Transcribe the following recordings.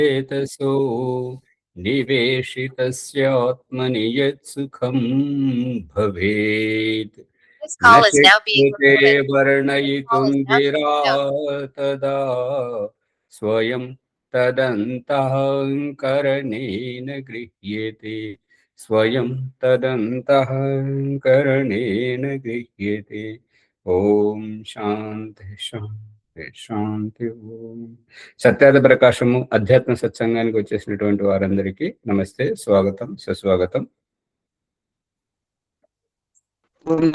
चेतसो निवेशितस्य आत्मनि यत्सुखं भवेत् न शक्यते वर्णयितुं गिरा तदा स्वयं तदन्तःकरणेन गृह्यते स्वयं तदन्तःकरणेन गृह्यते। ఓం శాంతి శాంతి శాంతి ఓం. సత్యార్థ ప్రకాశము అధ్యాత్మ సత్సంగానికి వచ్చేసినటువంటి వారందరికీ నమస్తే, స్వాగతం, సుస్వాగతం.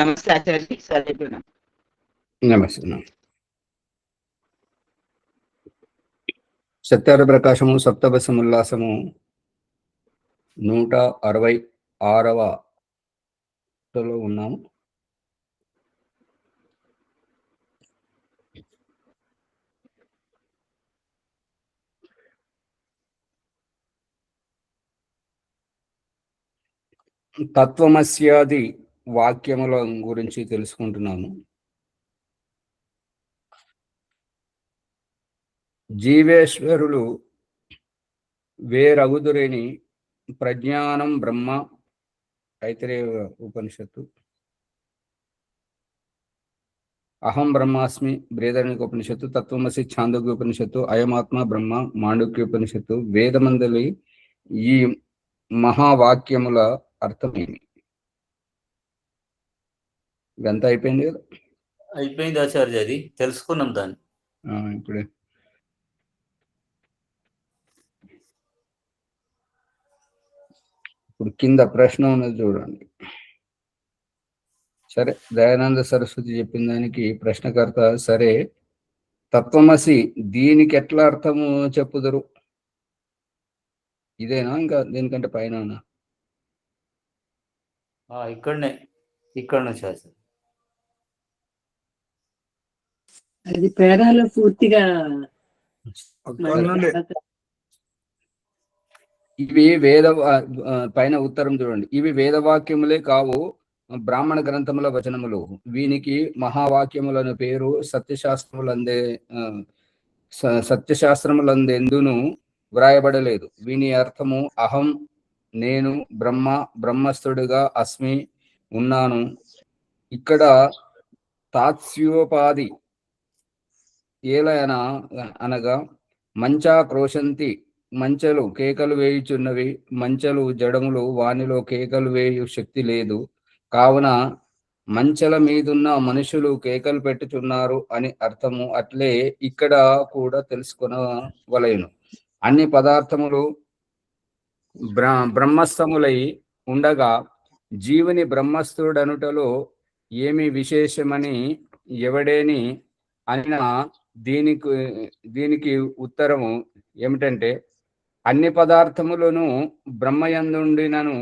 నమస్తే ఆచార్య. నమస్తే. సత్యార్థ ప్రకాశము సప్తబస ఉల్లాసము 166వ ఉన్నాము. తత్వమస్యాది వాక్యముల గురించి తెలుసుకుంటున్నాము. జీవేశ్వరులు వేరగుదురేని ప్రజ్ఞానం బ్రహ్మ తైత్తిరీయ ఉపనిషత్తు, అహం బ్రహ్మాస్మి బృహదారణ్యక ఉపనిషత్తు, తత్వమసి ఛాందోగ్య ఉపనిషత్తు, అయమాత్మ బ్రహ్మ మాండుక్య ఉపనిషత్తు, వేదమందలి ఈ మహావాక్యముల అర్థమేమి? ఇదంతా అయిపోయింది కదా? అయిపోయింది ఆచార్య, అది తెలుసుకున్నాం దాన్ని. ఇప్పుడే ఇప్పుడు కింద ప్రశ్న ఉన్నది చూడండి. సరే, దయానంద సరస్వతి చెప్పిన దానికి ప్రశ్నకర్త సరే తత్వమసి దీనికి ఎట్లా అర్థము చెప్పుదురు? ఇదేనా ఇంకా దీనికంటే పైన? ఇక్కడ అది పేరాలో పూర్తిగా ఇవి వేద పైన ఉత్తరం చూడండి. ఇవి వేదవాక్యములే కావు, బ్రాహ్మణ గ్రంథముల వచనములు. వీనికి మహావాక్యములను పేరు. సత్యశాస్త్రములందెందును వ్రాయబడలేదు. వీని అర్థము అహం, నేను, బ్రహ్మ, బ్రహ్మస్థుడిగా అస్మి, ఉన్నాను. ఇక్కడ తాత్స్యోపాధి ఏలయన అనగా మంచా క్రోశంతి, మంచలు కేకలు వేయుచున్నవి. మంచలు జడములు, వానిలో కేకలు వేయు శక్తి లేదు. కావున మంచల మీదున్న మనుషులు కేకలు పెట్టుచున్నారు అని అర్థము. అట్లే ఇక్కడ కూడా తెలుసుకొనవలెను. అన్ని పదార్థములు బ్రహ్మస్థములై ఉండగా జీవుని బ్రహ్మస్థుడనుటలో ఏమి విశేషమని ఎవడేని అన్న దీనికి ఉత్తరము ఏమిటంటే, అన్ని పదార్థములను బ్రహ్మయందుండినను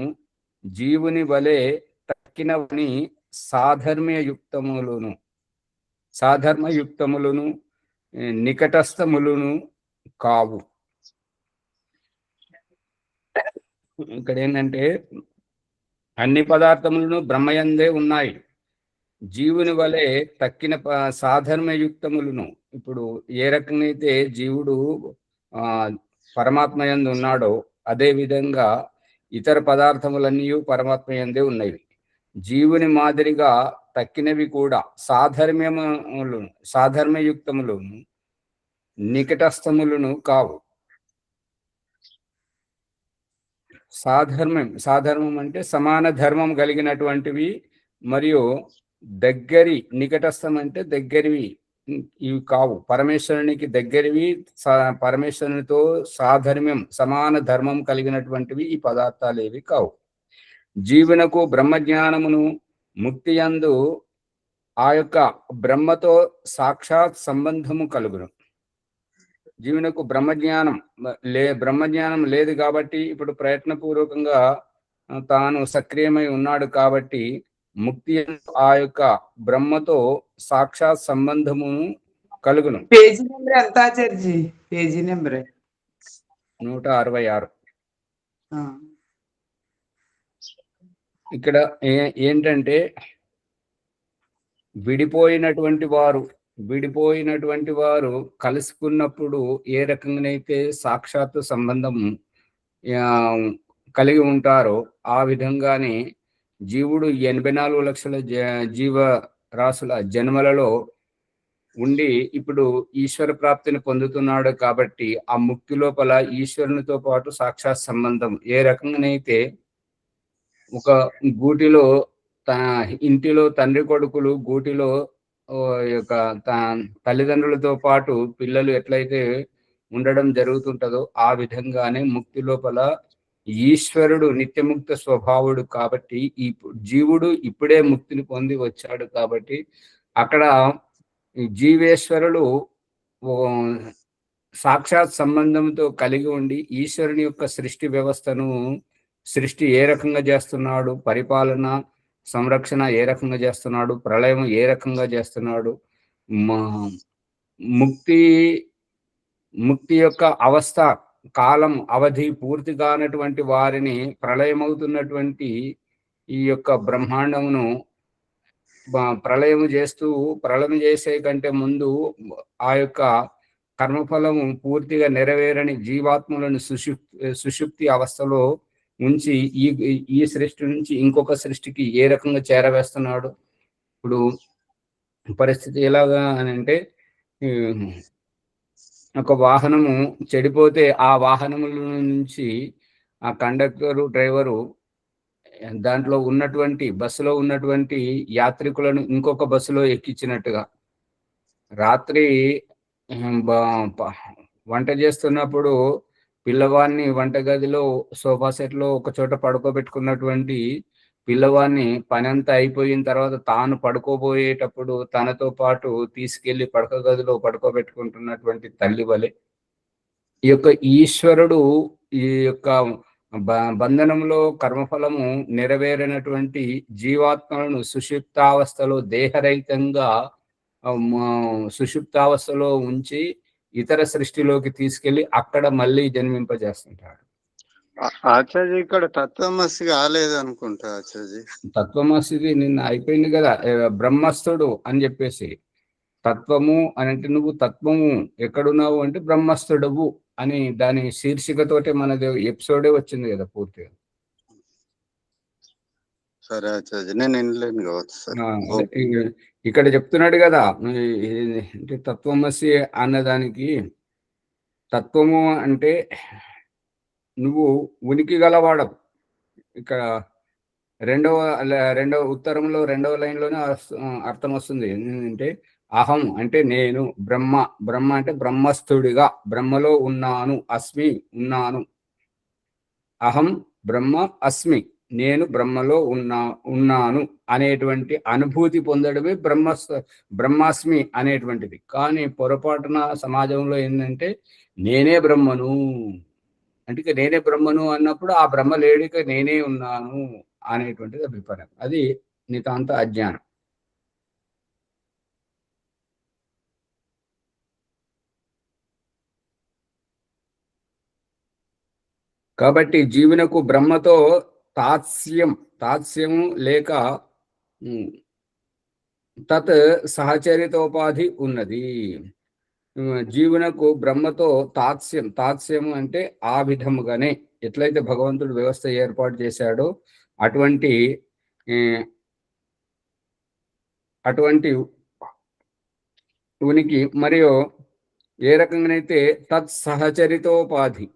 జీవుని వలె తక్కినవని సాధర్మయుక్తములను నికటస్థములను కావు. ఇక్కడ ఏంటంటే అన్ని పదార్థములను బ్రహ్మయందే ఉన్నాయి, జీవుని వలె తక్కిన సాధర్మయుక్తములను. ఇప్పుడు ఏ రకంగా జీవుడు పరమాత్మయందు ఉన్నాడో అదే విధంగా ఇతర పదార్థములన్నీ పరమాత్మయందే ఉన్నాయి. జీవుని మాదిరిగా తక్కినవి కూడా సాధర్మయుక్తములను నికటస్థములను కావు. సాధర్మం అంటే సమాన ధర్మం కలిగినటువంటివి, మరియు దగ్గరి, నికటస్థం అంటే దగ్గరివి ఇవి కావు. పరమేశ్వరునికి దగ్గరివి, పరమేశ్వరునితో సాధర్మ్యం, సమాన ధర్మం కలిగినటువంటివి ఈ పదార్థాలు ఏవి కావు. జీవునకు బ్రహ్మజ్ఞానమును ముక్తి యందు ఆ యొక్క బ్రహ్మతో సాక్షాత్ సంబంధము కలుగును. జీవునకు బ్రహ్మజ్ఞానం లేదు కాబట్టి ఇప్పుడు ప్రయత్నపూర్వకంగా తాను సక్రియమై ఉన్నాడు కాబట్టి ముక్తి ఆ యొక్క బ్రహ్మతో సాక్షాత్ సంబంధమును కలుగును. పేజీ నెంబర్ ఎంత ఆచార్జీ? Page number 166. ఇక్కడ ఏంటంటే విడిపోయినటువంటి వారు విడిపోయినటువంటి వారు కలుసుకున్నప్పుడు ఏ రకంగానైతే సాక్షాత్తు సంబంధం ఆ, కలిగి ఉంటారో ఆ విధంగానే జీవుడు 84 లక్షల జీవ రాశుల జన్మలలో ఉండి ఇప్పుడు ఈశ్వర ప్రాప్తిని పొందుతున్నాడు కాబట్టి ఆ ముక్తి లోపల ఈశ్వరునితో పాటు సాక్షాత్ సంబంధం ఏ రకంగానైతే ఒక గూటిలో ఇంటిలో తండ్రి కొడుకులు గూటిలో ఓ యొక్క తల్లిదండ్రులతో పాటు పిల్లలు ఎట్లయితే ఉండడం జరుగుతుంటదో ఆ విధంగానే ముక్తి లోపల ఈశ్వరుడు నిత్యముక్త స్వభావుడు కాబట్టి ఈ జీవుడు ఇప్పుడే ముక్తిని పొంది వచ్చాడు కాబట్టి అక్కడ జీవేశ్వరులు సాక్షాత్ సంబంధంతో కలిగి ఉండి ఈశ్వరుని యొక్క సృష్టి వ్యవస్థను సృష్టి ఏ రకంగా చేస్తున్నాడు, పరిపాలన సంరక్షణ ఏ రకంగా చేస్తున్నాడు, ప్రళయం ఏ రకంగా చేస్తున్నాడు, ముక్తి ముక్తి యొక్క అవస్థ కాలం అవధి పూర్తి కానటువంటి వారిని ప్రళయమవుతున్నటువంటి ఈ యొక్క బ్రహ్మాండమును ప్రళయం చేసే కంటే ముందు ఆ యొక్క కర్మఫలము పూర్తిగా నెరవేరని జీవాత్మలను సుషుప్తి అవస్థలో ఉంచి ఈ సృష్టి నుంచి ఇంకొక సృష్టికి ఏ రకంగా చేరవేస్తున్నాడు. ఇప్పుడు పరిస్థితి ఎలాగా అని అంటే ఒక వాహనము చెడిపోతే ఆ వాహనముల నుంచి ఆ కండక్టరు డ్రైవరు దాంట్లో ఉన్నటువంటి బస్సులో ఉన్నటువంటి యాత్రికులను ఇంకొక బస్సులో ఎక్కించినట్టుగా రాత్రి వంట చేస్తున్నప్పుడు పిల్లవాడిని వంటగదిలో సోఫా సెట్లో ఒక చోట పడుకోబెట్టుకున్నటువంటి పిల్లవాడిని పని అంతా అయిపోయిన తర్వాత తాను పడుకోబోయేటప్పుడు తనతో పాటు తీసుకెళ్లి పడక గదిలో పడుకోబెట్టుకుంటున్నటువంటి తల్లి వలె ఈ యొక్క ఈశ్వరుడు ఈ యొక్క బంధనంలో కర్మఫలము నెరవేరినటువంటి జీవాత్మలను సుషుప్తావస్థలో దేహరహితంగా సుషుప్తావస్థలో ఉంచి ఇతర సృష్టిలోకి తీసుకెళ్లి అక్కడ మళ్ళీ జన్మింపజేస్తుంటాడు. ఆచార్య ఇక్కడ తత్వమసి కాలేదు అనుకుంటా ఆచార్య. తత్వమసిది నిన్న అయిపోయింది కదా, బ్రహ్మస్థుడు అని చెప్పేసి. తత్వము అని అంటే నువ్వు తత్వము ఎక్కడున్నావు అంటే బ్రహ్మస్థుడవు అని దాని శీర్షికతోటే మనది ఎపిసోడే వచ్చింది కదా పూర్తిగా. సరే ఆచార్య, నేను వినలేను కావచ్చు. ఇక్కడ చెప్తున్నాడు కదా అంటే తత్వమసి అన్నదానికి, తత్వము అంటే నువ్వు ఉనికి గలవాడవు. ఇక్కడ రెండవ ఉత్తరంలో 2వ లైన్లోనే అర్థం వస్తుంది. ఏంటంటే అహం అంటే నేను, బ్రహ్మ అంటే బ్రహ్మస్థుడిగా బ్రహ్మలో ఉన్నాను, అస్మి ఉన్నాను. అహం బ్రహ్మ అస్మి, నేను బ్రహ్మలో ఉన్నాను అనేటువంటి అనుభూతి పొందడమే బ్రహ్మాస్మి అనేటువంటిది. కానీ పొరపాటున సమాజంలో ఏంటంటే నేనే బ్రహ్మను అంటే నేనే బ్రహ్మను అన్నప్పుడు ఆ బ్రహ్మ లేడిక నేనే ఉన్నాను అనేటువంటిది అభిప్రాయం. అది నితాంత అజ్ఞానం. కాబట్టి జీవునకు బ్రహ్మతో తాత్స్యము లేక తత్ సహచరితోపాధి ఉన్నది. జీవునకు బ్రహ్మతో తాత్స్యము అంటే ఆ విధముగానే ఎట్లయితే భగవంతుడు వ్యవస్థ ఏర్పాటు చేశాడో అటువంటి ఉనికి, మరియు ఏ రకంగానైతే సహచరితోపాధి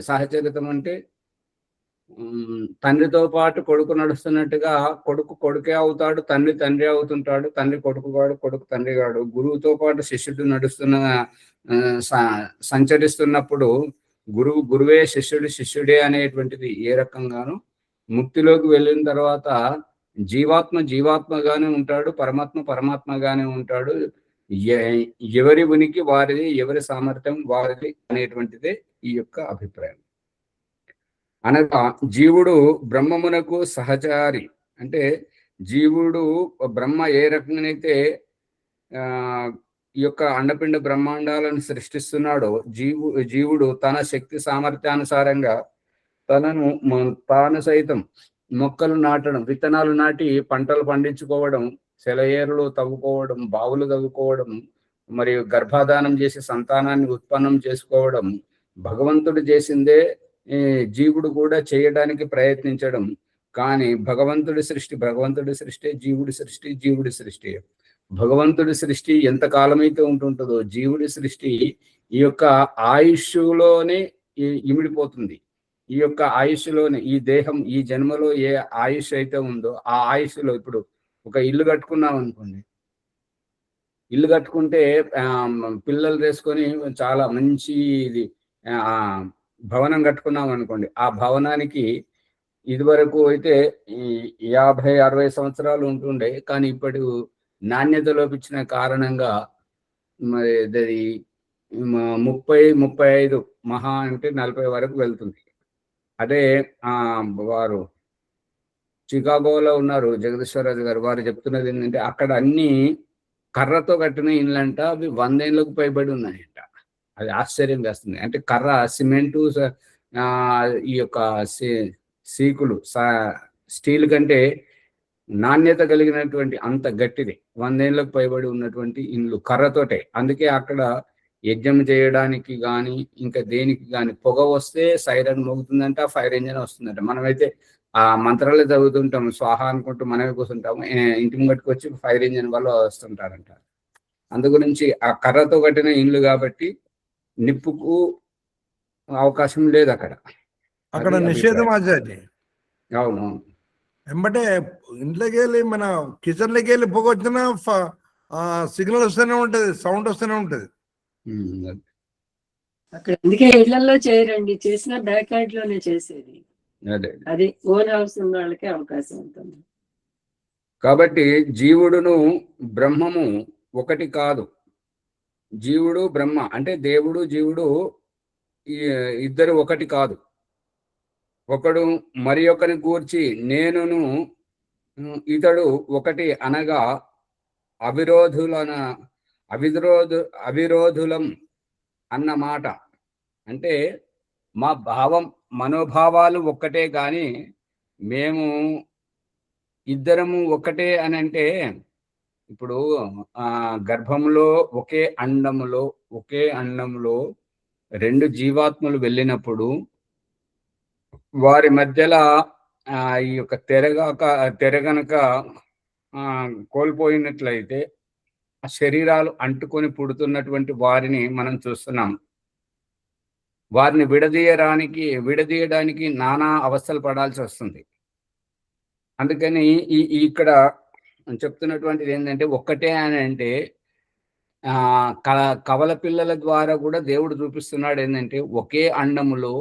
సహచరితం అంటే తండ్రితో పాటు కొడుకు నడుస్తున్నట్టుగా కొడుకే అవుతాడు, తండ్రి అవుతుంటాడు, తండ్రి కొడుకు గాడు, కొడుకు తండ్రి గాడు. గురువుతో పాటు శిష్యుడు సంచరిస్తున్నప్పుడు గురువే శిష్యుడే అనేటువంటిది ఏ రకంగాను ముక్తిలోకి వెళ్ళిన తర్వాత జీవాత్మగానే ఉంటాడు, పరమాత్మగానే ఉంటాడు. ఎవరి ఉనికి వారిది, ఎవరి సామర్థ్యం వారిది అనేటువంటిదే ఈ యొక్క అభిప్రాయం. అనగా జీవుడు బ్రహ్మమునకు సహచారి. అంటే జీవుడు బ్రహ్మ ఏ రకంగానైతే ఈ యొక్క అండపిండ బ్రహ్మాండాలను సృష్టిస్తున్నాడో జీవుడు తన శక్తి సామర్థ్యానుసారంగా తాను సైతం మొక్కలు నాటడం, విత్తనాలు నాటి పంటలు పండించుకోవడం, సెలయేరులు తవ్వుకోవడం, బావులు తవ్వుకోవడం, మరియు గర్భాధానం చేసి సంతానాన్ని ఉత్పన్నం చేసుకోవడం భగవంతుడు చేసిందే. జీవుడు కూడా చేయడానికి ప్రయత్నించడం. కానీ భగవంతుడి సృష్టి, జీవుడి సృష్టి. భగవంతుడి సృష్టి ఎంత కాలమైతే ఉంటుంటుందో జీవుడి సృష్టి ఈ యొక్క ఆయుష్లోనే ఇమిడిపోతుంది. ఈ యొక్క ఆయుష్లోనే, ఈ దేహం ఈ జన్మలో ఏ ఆయుష్ అయితే ఉందో ఆ ఆయుష్లో, ఇప్పుడు ఒక ఇల్లు కట్టుకున్నాం అనుకోండి, ఇల్లు కట్టుకుంటే పిల్లలు వేసుకొని చాలా మంచి ఇది భవనం కట్టుకున్నాం అనుకోండి, ఆ భవనానికి ఇదివరకు అయితే ఈ 50-60 సంవత్సరాలు ఉంటుండే. కానీ ఇప్పుడు నాణ్యత లోపించిన కారణంగా మరి అది 30-35 మహా అంటే 40 వరకు వెళ్తుంది. అదే వారు చికాగోలో ఉన్నారు జగదీశ్వరరాజు గారు, వారు చెప్తున్నది ఏంటంటే అక్కడ అన్ని కర్రతో కట్టిన ఇళ్ళంట, అవి 100 ఏళ్ళకు పైబడి ఉన్నాయంట. అది ఆశ్చర్యం వేస్తుంది. అంటే కర్ర, సిమెంటు, ఈ యొక్క సీకులు, స్టీల్ కంటే నాణ్యత కలిగినటువంటి అంత గట్టిది 100 ఏళ్ళకు పైబడి ఉన్నటువంటి ఇండ్లు కర్రతోటే. అందుకే అక్కడ యజ్ఞం చేయడానికి కానీ ఇంకా దేనికి కానీ పొగ వస్తే సైరన్ మోగుతుందంటే ఆ ఫైర్ ఇంజన్ వస్తుందంట. మనమైతే ఆ మంత్రాలు చదువుతుంటాము, స్వాహ అనుకుంటూ మనమే కూర్చుంటాము, ఇంటి ముంగట్టుకు వచ్చి ఫైర్ ఇంజన్ వల్ల వస్తుంటారంట. అందు గురించి ఆ కర్రతో కట్టిన ఇండ్లు కాబట్టి నిప్పుకు అవకాశం లేదు అక్కడ. నిషేధం ఆచార్య. అవును. ఎంబటే ఇంట్లోకి వెళ్ళి మన కిచెన్లోకి వెళ్ళి పొగ వచ్చినా సిగ్నల్ వస్తూనే ఉంటది, సౌండ్ వస్తూనే ఉంటది. అక్కడ అందుకే ఇళ్లలో చేయరండి, చేసిన బ్యాక్ యార్డ్ లోనే చేసేది. అది ఓన్ హౌస్ ఉన్న వాళ్ళకే అవకాశం ఉంటుంది. కాబట్టి జీవుడును బ్రహ్మము ఒకటి కాదు. జీవుడు బ్రహ్మ అంటే దేవుడు జీవుడు ఇద్దరు ఒకటి కాదు. ఒకడు మరి ఒకరిని గూర్చి నేనును ఇతడు ఒకటి అనగా అవిరోధులం అన్నమాట. అంటే మా మనోభావాలు ఒక్కటే కానీ మేము ఇద్దరము ఒకటే అని అంటే, ఇప్పుడు గర్భంలో ఒకే అండంలో 2 జీవాత్మలు వెళ్ళినప్పుడు వారి మధ్యలో ఈ యొక్క తెర గనక కోల్పోయినట్లయితే ఆ శరీరాలు అంటుకొని పుడుతున్నటువంటి వారిని మనం చూస్తున్నాం. వారిని విడదీయడానికి నానా అవస్థలు పడాల్సి వస్తుంది. అందుకని ఇక్కడ చెప్తున్నటువంటిది ఏంటంటే ఒక్కటే అని అంటే కవల పిల్లల ద్వారా కూడా దేవుడు చూపిస్తున్నాడు ఏంటంటే ఒకే అండములో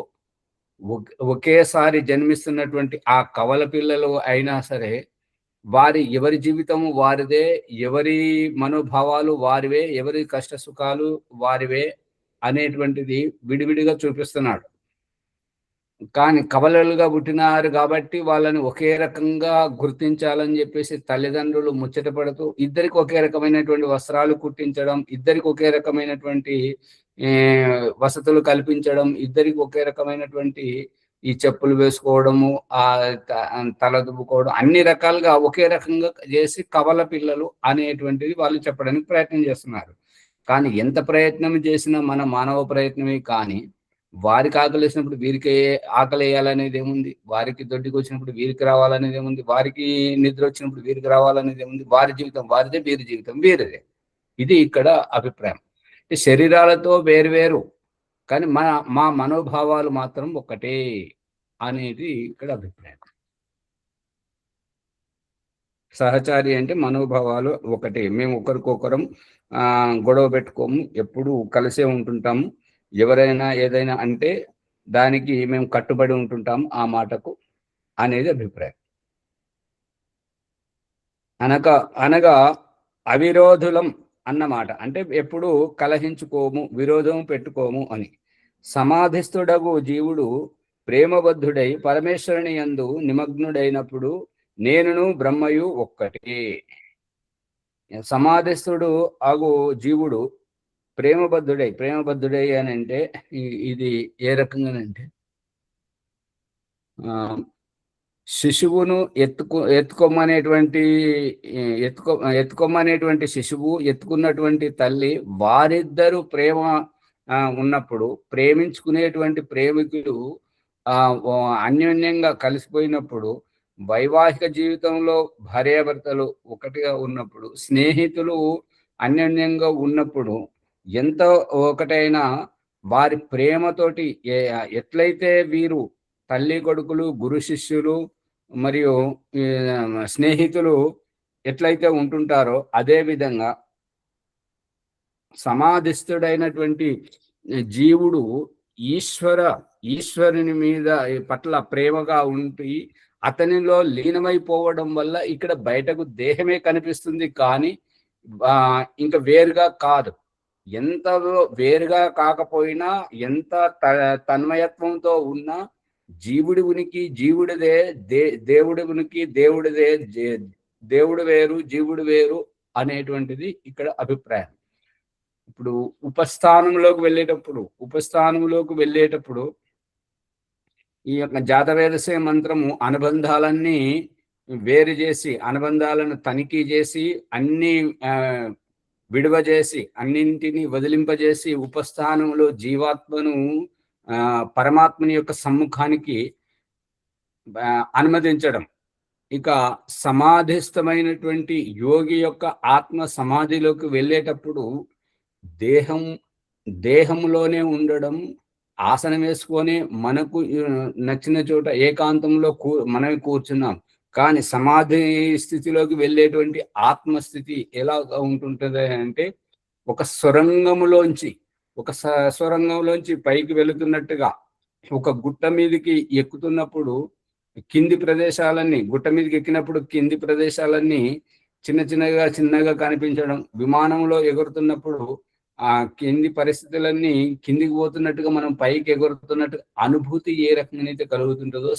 ఒకేసారి జన్మిస్తున్నటువంటి ఆ కవల పిల్లలు అయినా సరే ఎవరి జీవితము వారిదే, ఎవరి మనోభావాలు వారివే, ఎవరి కష్ట సుఖాలు వారివే అనేటువంటిది విడివిడిగా చూపిస్తున్నాడు. కానీ కవలలుగా పుట్టినారు కాబట్టి వాళ్ళని ఒకే రకంగా గుర్తించాలని చెప్పేసి తల్లిదండ్రులు ముచ్చటపడుతూ ఇద్దరికి ఒకే రకమైనటువంటి వస్త్రాలు కుట్టించడం, ఇద్దరికి ఒకే రకమైనటువంటి వసతులు కల్పించడం, ఇద్దరికి ఒకే రకమైనటువంటి ఈ చెప్పులు వేసుకోవడము, తల దువ్వుకోవడం, అన్ని రకాలుగా ఒకే రకంగా చేసి కవల పిల్లలు అనేటువంటిది వాళ్ళు చెప్పడానికి ప్రయత్నం చేస్తున్నారు. కానీ ఎంత ప్రయత్నం చేసినా మన మానవ ప్రయత్నమే. కానీ వారికి ఆకలి వేసినప్పుడు వీరికి ఆకలి వేయాలనేది ఏముంది, వారికి దొడ్డికి వచ్చినప్పుడు వీరికి రావాలనేది ఏముంది, వారికి నిద్ర వచ్చినప్పుడు వీరికి రావాలనేది ఏముంది, వారి జీవితం వారిదే, వీరి జీవితం వీరిదే. ఇది ఇక్కడ అభిప్రాయం. శరీరాలతో వేరువేరు కానీ మా మనోభావాలు మాత్రం ఒక్కటే అనేది ఇక్కడ అభిప్రాయం. సహచారి అంటే మనోభావాలు ఒకటే. మేము ఒకరికొకరం గొడవ పెట్టుకోము, ఎప్పుడు కలిసే ఉంటుంటాము. ఎవరైనా ఏదైనా అంటే దానికి మేము కట్టుబడి ఉంటుంటాము ఆ మాటకు అనేది అభిప్రాయం. అనగా అవిరోధులం అన్నమాట. అంటే ఎప్పుడు కలహించుకోము, విరోధం పెట్టుకోము అని. సమాధిస్థుడగు జీవుడు ప్రేమబద్ధుడై పరమేశ్వరుని యందు నిమగ్నుడైనప్పుడు నేనును బ్రహ్మయు ఒక్కటే. సమాధిస్థుడు అగు జీవుడు ప్రేమబద్ధుడై అని అంటే ఇది ఏ రకంగానంటే శిశువును ఎత్తుకోమనేటువంటి శిశువు, ఎత్తుకున్నటువంటి తల్లి, వారిద్దరూ ప్రేమ ఉన్నప్పుడు, ప్రేమించుకునేటువంటి ప్రేమికులు అన్యోన్యంగా కలిసిపోయినప్పుడు, వైవాహిక జీవితంలో భార్యాభర్తలు ఒకటిగా ఉన్నప్పుడు, స్నేహితులు అన్యోన్యంగా ఉన్నప్పుడు, ఎంత ఒకటైనా వారి ప్రేమతోటి ఎట్లయితే వీరు తల్లి కొడుకులు, గురు శిష్యులు మరియు స్నేహితులు ఎట్లయితే ఉంటుంటారో, అదే విధంగా సమాధిస్థుడైనటువంటి జీవుడు ఈశ్వరుని మీద పట్ల ప్రేమగా ఉండి అతనిలో లీనమైపోవడం వల్ల ఇక్కడ బయటకు దేహమే కనిపిస్తుంది, కానీ ఇంకా వేరుగా కాదు. ఎంత వేరుగా కాకపోయినా, ఎంత తన్మయత్వంతో ఉన్నా, జీవుడి ఉనికి జీవుడిదే, దేవుడి ఉనికి దేవుడిదే, దేవుడు వేరు జీవుడు వేరు అనేటువంటిది ఇక్కడ అభిప్రాయం. ఇప్పుడు ఉపస్థానంలోకి వెళ్ళేటప్పుడు ఈ యొక్క జాతవేదసే మంత్రము అనుబంధాలన్నీ వేరు చేసి, అనుబంధాలను తనిఖీ చేసి, అన్ని విడువజేసి, అన్నింటినీ వదిలింపజేసి, ఉపస్థానంలో జీవాత్మను పరమాత్మని యొక్క సమ్ముఖానికి అనుమతించడం. ఇక సమాధిస్థమైనటువంటి యోగి యొక్క ఆత్మ సమాధిలోకి వెళ్ళేటప్పుడు దేహంలోనే ఉండడం, ఆసనం వేసుకొని మనకు నచ్చిన చోట ఏకాంతంలో మనమే కూర్చున్నాం. కానీ సమాధి స్థితిలోకి వెళ్ళేటువంటి ఆత్మస్థితి ఎలా ఉంటుంటుంది అంటే, ఒక సొరంగంలోంచి పైకి వెళుతున్నట్టుగా, ఒక గుట్ట మీదకి ఎక్కుతున్నప్పుడు గుట్ట మీదకి ఎక్కినప్పుడు కింది ప్రదేశాలన్నీ చిన్నగా కనిపించడం, విమానంలో ఎగురుతున్నప్పుడు ఆ కింది పరిస్థితులన్నీ కిందికి పోతున్నట్టుగా మనం పైకి ఎగురుతున్నట్టు అనుభూతి ఏ రకంగానైతే కలుగుతుంటుందో,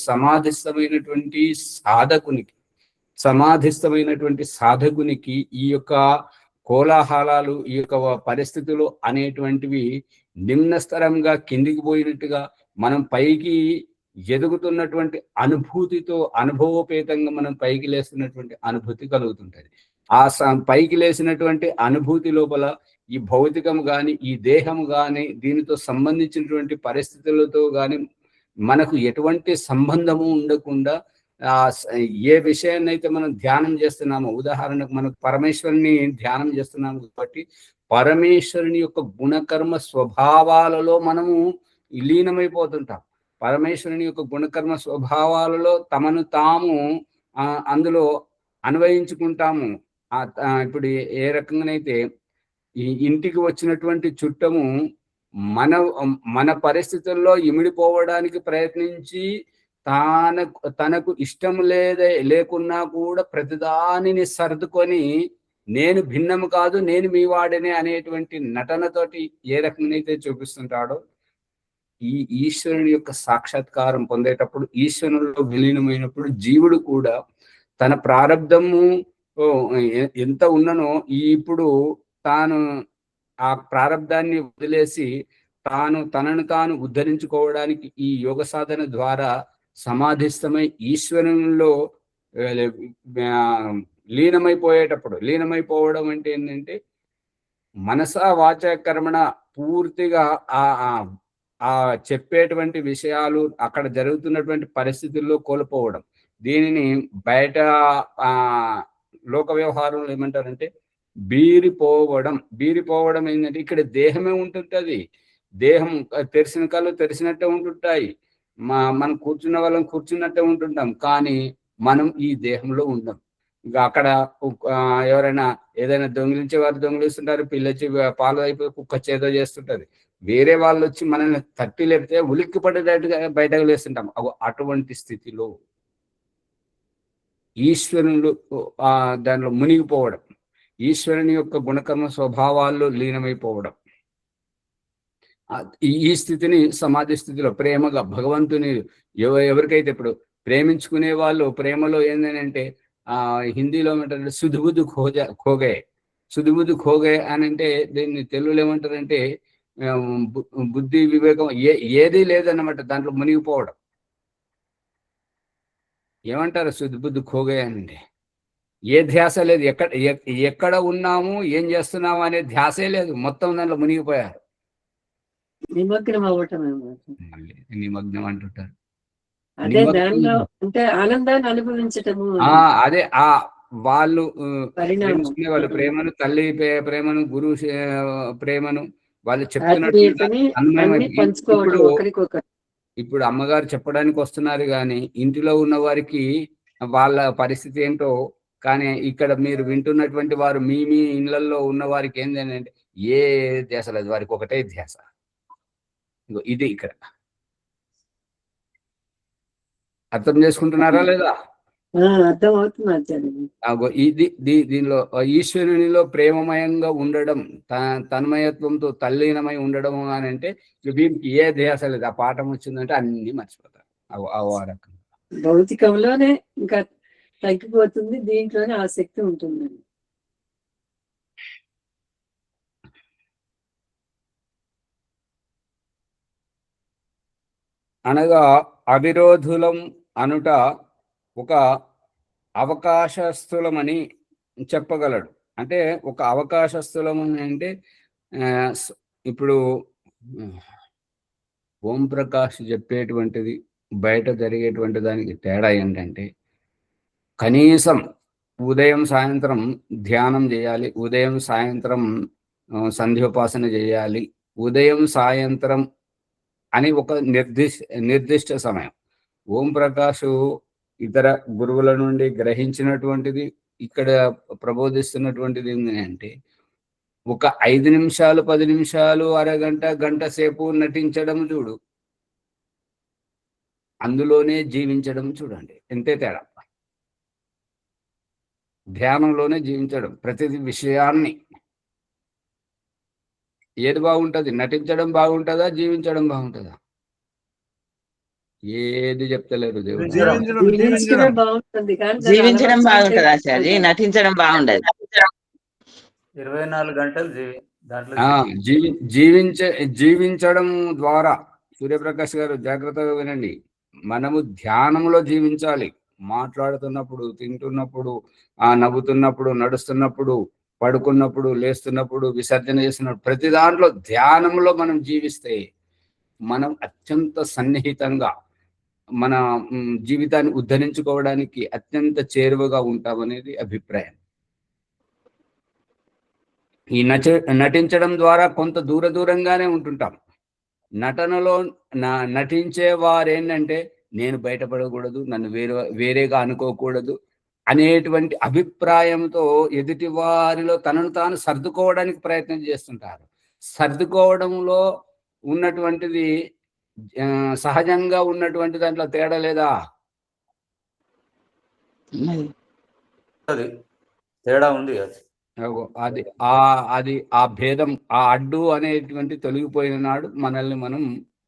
సమాధిస్థమైనటువంటి సాధకునికి ఈ యొక్క కోలాహలాలు, ఈ యొక్క పరిస్థితులు అనేటువంటివి నిమ్నస్తరంగా కిందికి పోయినట్టుగా, మనం పైకి ఎదుగుతున్నటువంటి అనుభూతితో, అనుభవోపేతంగా మనం పైకి లేస్తున్నటువంటి అనుభూతి కలుగుతుంటది. ఆ పైకి లేసినటువంటి అనుభూతి లోపల ఈ భౌతికం కానీ, ఈ దేహం కానీ, దీనితో సంబంధించినటువంటి పరిస్థితులతో కానీ మనకు ఎటువంటి సంబంధము ఉండకుండా, ఏ విషయాన్ని అయితే మనం ధ్యానం చేస్తున్నామో, ఉదాహరణకు మనకు పరమేశ్వరుని ధ్యానం చేస్తున్నాము కాబట్టి పరమేశ్వరుని యొక్క గుణకర్మ స్వభావాలలో మనము లీనమైపోతుంటాం. పరమేశ్వరుని యొక్క గుణకర్మ స్వభావాలలో తమను తాము అందులో అన్వయించుకుంటాము. ఇప్పుడు ఏ రకంగానైతే ఈ ఇంటికి వచ్చినటువంటి చుట్టము మన పరిస్థితుల్లో ఇమిడిపోవడానికి ప్రయత్నించి తనకు ఇష్టం లేకున్నా కూడా ప్రతిదానిని సర్దుకొని, నేను భిన్నము కాదు, నేను మీ వాడినే అనేటువంటి నటనతోటి ఏ రకంగానైతే చూపిస్తుంటాడో, ఈ ఈశ్వరుని యొక్క సాక్షాత్కారం పొందేటప్పుడు, ఈశ్వరునిలో విలీనమైనప్పుడు జీవుడు కూడా తన ప్రారంధము ఎంత ఉన్ననో ఇప్పుడు తాను ఆ ప్రారంధాన్ని వదిలేసి తనను తాను ఉద్ధరించుకోవడానికి ఈ యోగ సాధన ద్వారా సమాధిస్థమై ఈశ్వరునిలో లీనమైపోవడం అంటే ఏంటంటే, మనస వాచ కర్మణ పూర్తిగా ఆ చెప్పేటువంటి విషయాలు, అక్కడ జరుగుతున్నటువంటి పరిస్థితుల్లో కోల్పోవడం. దీనిని బయట లోక వ్యవహారంలో ఏమంటారంటే బీరిపోవడం ఏంటంటే, ఇక్కడ దేహమే ఉంటుంటది. దేహం తెరిచిన కళ్ళు తెరిచినట్టే ఉంటుంటాయి, మనం కూర్చున్న వాళ్ళం కూర్చున్నట్టే ఉంటుంటాం, కానీ మనం ఈ దేహంలో ఉండం. ఇంకా అక్కడ ఎవరైనా ఏదైనా దొంగిలించే వారు దొంగిలిస్తుంటారు, పిల్లొచ్చి పాలు అయిపోయి కుక్క చేదో చేస్తుంటది, వేరే వాళ్ళు వచ్చి మనల్ని తట్టి లేపితే ఉలిక్కి పడేటట్టుగా బయటకు లేస్తుంటాం. అటువంటి స్థితిలో ఈశ్వరుడు దానిలో మునిగిపోవడం, ఈశ్వరుని యొక్క గుణకర్మ స్వభావాల్లో లీనమైపోవడం, ఈ స్థితిని సమాధి స్థితిలో ప్రేమగా భగవంతుని ఎవరికైతే ఇప్పుడు ప్రేమించుకునే వాళ్ళు ప్రేమలో ఏంటంటే హిందీలో ఏమంటారంటే సుధుబుధు ఖోగే అని అంటే, దీన్ని తెలుగులో ఏమంటారంటే బుద్ధి వివేకం ఏదీ లేదన్నమాట, దాంట్లో మునిగిపోవడం. ఏమంటారు శుద్ధి ఖోగయానండి. ఏ ధ్యాస లేదు, ఎక్కడ ఉన్నాము ఏం చేస్తున్నాము అనే ధ్యాసే లేదు, మొత్తం దాంట్లో మునిగిపోయారు. నిమగ్నం అవ్వటం మళ్ళీ నిమగ్నం అంటుంటారు. అదే దానిలో అంటే ఆనందాన్ని అనుభవించటము అదే వాళ్ళు పరిణామం. వాళ్ళు ప్రేమను, తల్లి ప్రేమను, గురువు ప్రేమను వాళ్ళు ఆత్మీయతని అన్ని పంచుకోవటం చెప్తున్నట్టు. ఒకరికొకరు. ఇప్పుడు అమ్మగారు చెప్పడానికి వస్తున్నారు కానీ ఇంటిలో ఉన్న వారికి వాళ్ళ పరిస్థితి ఏంటో, కానీ ఇక్కడ మీరు వింటున్నటువంటి వారు మీ ఇళ్లలో ఉన్న వారికి ఏంటంటే ఏ ధ్యాస లేదు, వారికి ఒకటే ధ్యాస. ఇది ఇక్కడ అర్థం చేసుకుంటున్నారా లేదా? అర్థం అవుతుంది ఆచార్య. దీనిలో ఈశ్వరునిలో ప్రేమమయంగా ఉండడం, తన్మయత్వంతో తల్లీనమై ఉండడం అని అంటే వీరికి ఏ ధ్యాస లేదు. ఆ పాఠం వచ్చిందంటే అన్ని మర్చిపోతారు. ఆ రకంగా భౌతికంలోనే ఇంకా తగ్గిపోతుంది, దీంట్లోనే ఆసక్తి ఉంటుంది. అనగా అవిరోధులం అనుట ఒక అవకాశస్థులమని చెప్పగలడు. అంటే ఒక అవకాశస్థులం అంటే ఇప్పుడు ఓం ప్రకాష్ చెప్పేటువంటిది బయట జరిగేటువంటి దానికి తేడా ఏంటంటే, కనీసం ఉదయం సాయంత్రం ధ్యానం చేయాలి, ఉదయం సాయంత్రం సంధ్యోపాసన చేయాలి, ఉదయం సాయంత్రం అని ఒక నిర్దిష్ట సమయం. ఓం ప్రకాష్ ఇతర గురువుల నుండి గ్రహించినటువంటిది, ఇక్కడ ప్రబోధిస్తున్నటువంటిది ఏంటంటే, ఒక 5 నిమిషాలు 10 నిమిషాలు అరగంట గంట సేపు నటించడం చూడు, అందులోనే జీవించడం చూడండి, ఎంతే తేడా. ధ్యానంలోనే జీవించడం, ప్రతి విషయాన్ని. ఏది బాగుంటుంది? నటించడం బాగుంటుందా, జీవించడం బాగుంటుందా? ఏది చెప్తలేరు దేవుడు. జీవించడం బాగుంటది ఆచార్య, నటించడం బాగుండదు. 24 గంటలు దాంట్లో జీవించడం ద్వారా, సూర్యప్రకాష్ గారు జాగ్రత్తగా వినండి, మనము ధ్యానంలో జీవించాలి. మాట్లాడుతున్నప్పుడు, తింటున్నప్పుడు, నవ్వుతున్నప్పుడు, నడుస్తున్నప్పుడు, పడుకున్నప్పుడు, లేస్తున్నప్పుడు, విసర్జన చేస్తున్నప్పుడు, ప్రతి దాంట్లో ధ్యానంలో మనం జీవిస్తే మనం అత్యంత సన్నిహితంగా మన జీవితాన్ని ఉద్ధరించుకోవడానికి అత్యంత చేరువగా ఉంటామనేది అభిప్రాయం. ఈ నటించడం ద్వారా కొంత దూరంగానే ఉంటుంటాం. నటనలో నటించే వారేంటంటే, నేను బయటపడకూడదు, నన్ను వేరేగా అనుకోకూడదు అనేటువంటి అభిప్రాయంతో ఎదుటి వారిలో తనను తాను సర్దుకోవడానికి ప్రయత్నం చేస్తుంటారు. సర్దుకోవడంలో ఉన్నటువంటిది సహజంగా ఉన్నటువంటి దాంట్లో తేడా లేదా? తేడా ఉంది. అది ఆ భేదం, ఆ అడ్డు అనేటువంటి తొలగిపోయిన నాడు మనల్ని మనం